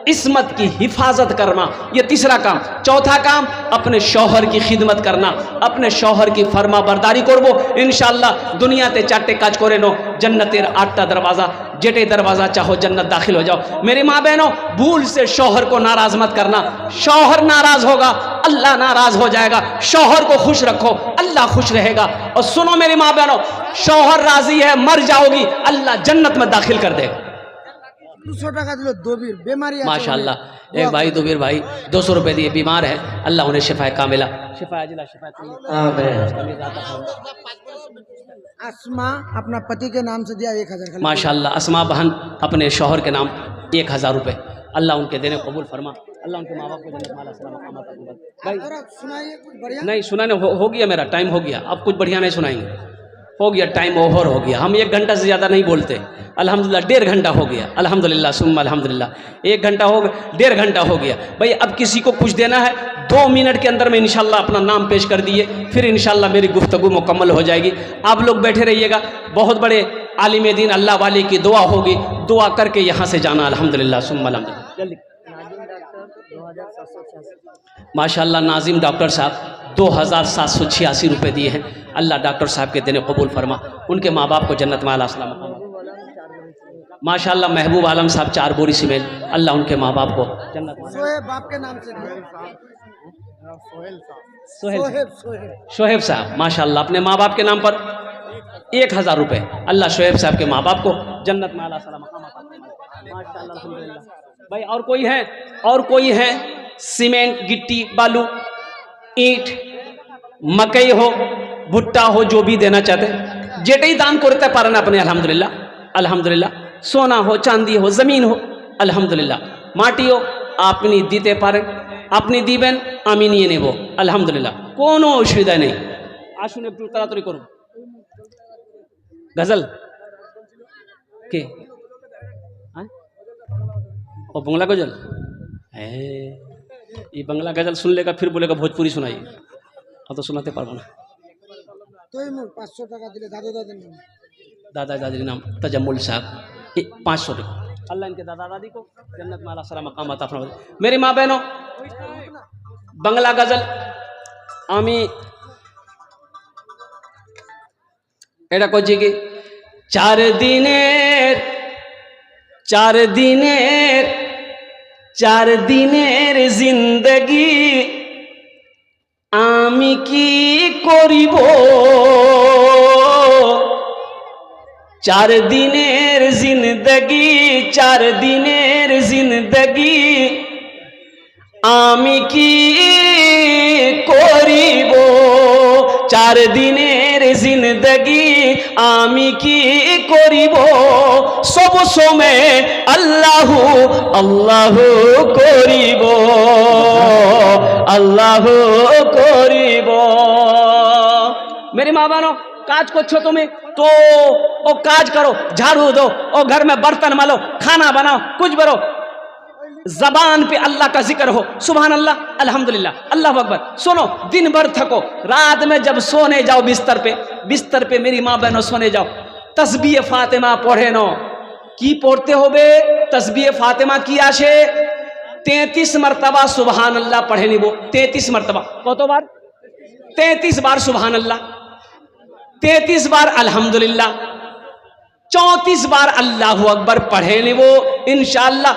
इस्मत की हिफाजत करना, ये तीसरा काम। चौथा काम अपने शौहर की खिदमत करना, अपने शौहर की फर्मा बरदारी करबो इंशाल्लाह दुनियाते चारटे काज करे नो जन्नतेर 8टा दरवाज़ा, जेटे दरवाज़ा चाहो जन्नत दाखिल हो जाओ। मेरी माँ बहनों, भूल से शौहर को नाराज मत करना। शौहर नाराज होगा अल्लाह नाराज हो जाएगा। शौहर को खुश रखो अल्लाह खुश रहेगा। और सुनो मेरी माँ बहनों, शौहर राजी है मर जाओगी अल्लाह जन्नत में दाखिल कर देगा। 200 টাকা দিল দবির বেমারি আছে माशाल्लाह, एक भाई दुबीर भाई 200 रुपए दिए, बीमार है, अल्लाह उन्हें शिफा कामिला आसमा अपना पति के नाम से दिया 1000 खाली। माशाल्लाह। अस्मा बहन अपने शौहर के नाम 1000 रुपए, अल्लाह उनके देने कबूल फरमा, अल्लाह उनके माँ बाप को जन्नत में अल्लाह सलामत अता फरमा। भाई और आप सुनाइए कुछ बढ़िया। नहीं सुनाने हो गया, मेरा टाइम हो गया, अब कुछ बढ़िया नहीं सुनाएंगे, हो गया टाइम ओवर हो गया। हम 1 घंटा से ज़्यादा नहीं बोलते। अल्हम्दुलिल्लाह 1.5 घंटा हो गया, अल्हम्दुलिल्लाह सुम्मा अल्हम्दुलिल्लाह 1 घंटा हो गया, 1.5 घंटा हो गया। भाई अब किसी को कुछ देना है 2 मिनट के अंदर में इंशाल्लाह अपना नाम पेश कर दिए, फिर इंशाल्लाह मेरी गुफ्तगू मुकम्मल हो जाएगी। आप लोग बैठे रहिएगा, बहुत बड़े आलिम दीन अल्लाह वाले की दुआ होगी, दुआ करके यहाँ से जाना अल्हम्दुलिल्लाह सुम्मा अल्हम्दुलिल्लाह। जल्दी माशाल्लाह नाजिम डॉक्टर साहब 2786 रुपये दिए हैं, अल्लाह डॉक्टर साहब के देने कबूल फरमा, उनके माँ बाप को जन्नत में अल्लाह सलामत फरमा। माशाल्लाह महबूब आलम साहब 4 बोरी सीमेंट, अल्लाह उनके माँ बाप को जन्नत में। सोहेब बाप के नाम से दिया। शोहेब साहब माशाल्लाह अपने माँ बाप के नाम पर 1000 रुपये, अल्लाह शोहेब साहब के माँ बाप को जन्नत में अल्लाह सलामत फरमा। माशाल्लाह अल्हम्दुलिल्लाह। भाई और कोई है? और कोई है? सीमेंट गिट्टी बालू ईंट मकई हो भुट्टा हो जो भी देना चाहते जेटे ही दान करते पारें अपने अल्हम्दुलिल्लाह अल्हम्दुलिल्लाह। सोना हो चांदी हो जमीन हो अल्हम्दुलिल्लाह, माटी हो आपनी दीते पारें, আপনি দিবেন আমি নিয়ে নেব আলহামদুলিল্লাহ, কোনো অসুবিধা নেই। আসুন একটু তাড়াতাড়ি করুন। गजल के और बंगला गजल है, ये बंगला गजल सुन लेगा फिर बोलेगा भोजपुरी सुनाइए, हाँ तो सुनाते पारबो ना। तो 500 টাকা দিলে দাদা দাদির নাম। दादा दादी नाम तजम्मुल साहब 500 रुपये, अल्लाह इनके दादा दादी को जन्नत में अल्लाह सलाम मकाम अता फरमा। मेरी माँ बहनों बंगला गजल आमी এটা করছি কি 4 দিনের জিন্দগি আমি কি করিব, 4 দিনের জিন্দগি 4 দিনের জিন্দগি আমি কি করিব, 4 দিনের জিন্দগি আমি কি করিব, সব সময় আল্লাহ আল্লাহ করিব আল্লাহ করিব। मेरी माँ बहनों काज করছো তুমি तो ओ काज करो, झाड़ू दो, ओ घर में बर्तन मलो, खाना बनाओ, कुछ करो, जबान पे अल्लाह का जिक्र हो, सुभान अल्लाह अल्हम्दुलिल्लाह अल्लाह अकबर। सुनो दिन भर थको, रात में जब सोने जाओ बिस्तर पे मेरी माँ बहनों सोने जाओ, तस्बीह फातिमा पढ़े नो। की पढ़ते हो बे? तस्बीह फातिमा की आशे 33 मरतबा सुभान अल्लाह पढ़े निबो, 33 मरतबा। कत बार? 33 बार सुभान अल्लाह, 33 बार अल्हम्दुलिल्लाह, 34 बार अल्लाह अकबर पढ़े ने वो इंशाअल्लाह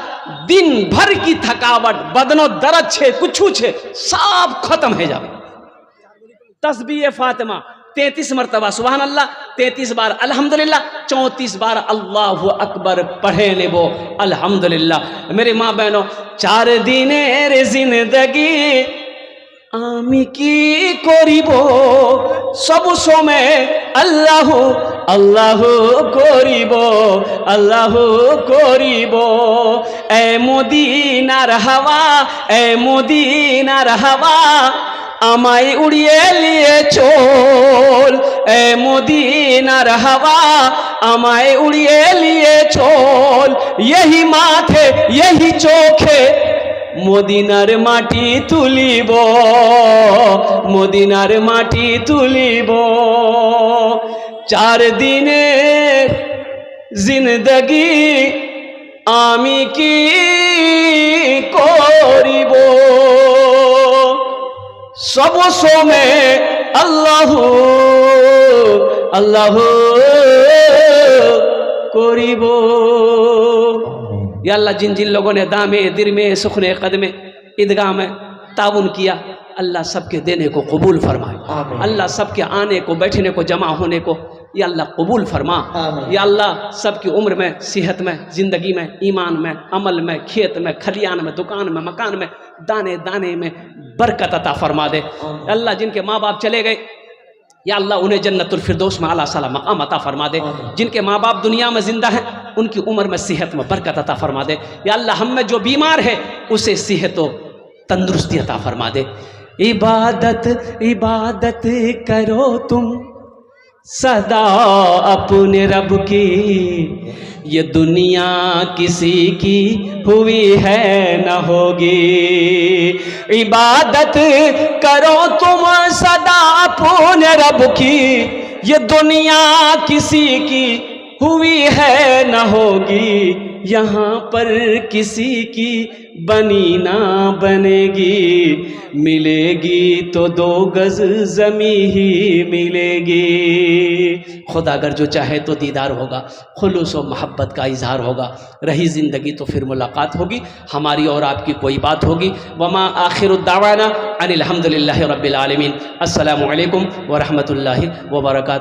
दिन भर की थकावट बदनो दर्द छे कुछ छे सब खत्म हो जाए। तस्बीह फातिमा 33 मरतबा सुभान अल्लाह, 33 बार अल्हम्दुलिल्लाह, 34 बार अल्लाह अकबर पढ़े ने वो अल्हम्दुलिल्लाह। मेरी माँ बहनों 4 दिनेर जिंदगी আমি কি করিব, সব সময় আল্লাহ আল্লাহ করিব আল্লাহ করিব। এ মদিনার হাওয়া এ মদিনার হাওয়া আমায় উড়িয়ে নিয়ে চল, এ মদিনার হাওয়া আমায় উড়িয়ে নিয়ে চল, यही माथे यही चोखे মদিনার মাটি তুলিব মদিনার মাটি তুলিব। 4 দিনের জিন্দগি আমি কি করিব সব সময় আল্লাহ আল্লাহ করিব। या अल्लाह जिन जिन लोगों ने दामे दिर में सुखने कदमे ईदगाह में ताउन किया, अल्लाह सबके देने को कबूल फरमाए। अल्लाह सबके आने को बैठने को जमा होने को या अल्लाह कबूल फरमा। या अल्लाह सबकी उम्र में, सेहत में, ज़िंदगी में, ईमान में, अमल में, खेत में, खलियान में, दुकान में, मकान में, दाने दाने में बरकत अता फरमा दे। अल्लाह जिनके माँ बाप चले गए या अल्लाह उन्हें जन्नतुल फिरदौस में आला साला मकाम अता फरमा दे। जिनके माँ बाप दुनिया में जिंदा हैं उनकी उम्र में सेहत में बरकत अता फरमा दे। या अल्लाह हम में जो बीमार है उसे सेहत व तंदुरुस्ती अता फरमा दे। इबादत इबादत करो तुम सदा अपने रब की, ये दुनिया किसी की हुई है न होगी। इबादत करो तुम सदा अपने रब की, ये दुनिया किसी की हुई है न होगी। यहाँ पर किसी की बनी ना बनेगी, मिलेगी तो 2 गज ज़मी ही मिलेगी। खुदा अगर जो चाहे तो दीदार होगा, खुलूस व मोहब्बत का इजहार होगा। रही ज़िंदगी तो फिर मुलाकात होगी, हमारी और आपकी कोई बात होगी। वमा आखिरुद दावाना अनिल हम्दुलिल्लाहि रब्बिल आलमीन। अस्सलामु अलैकुम व रहमतुल्लाहि व बरकातुहू।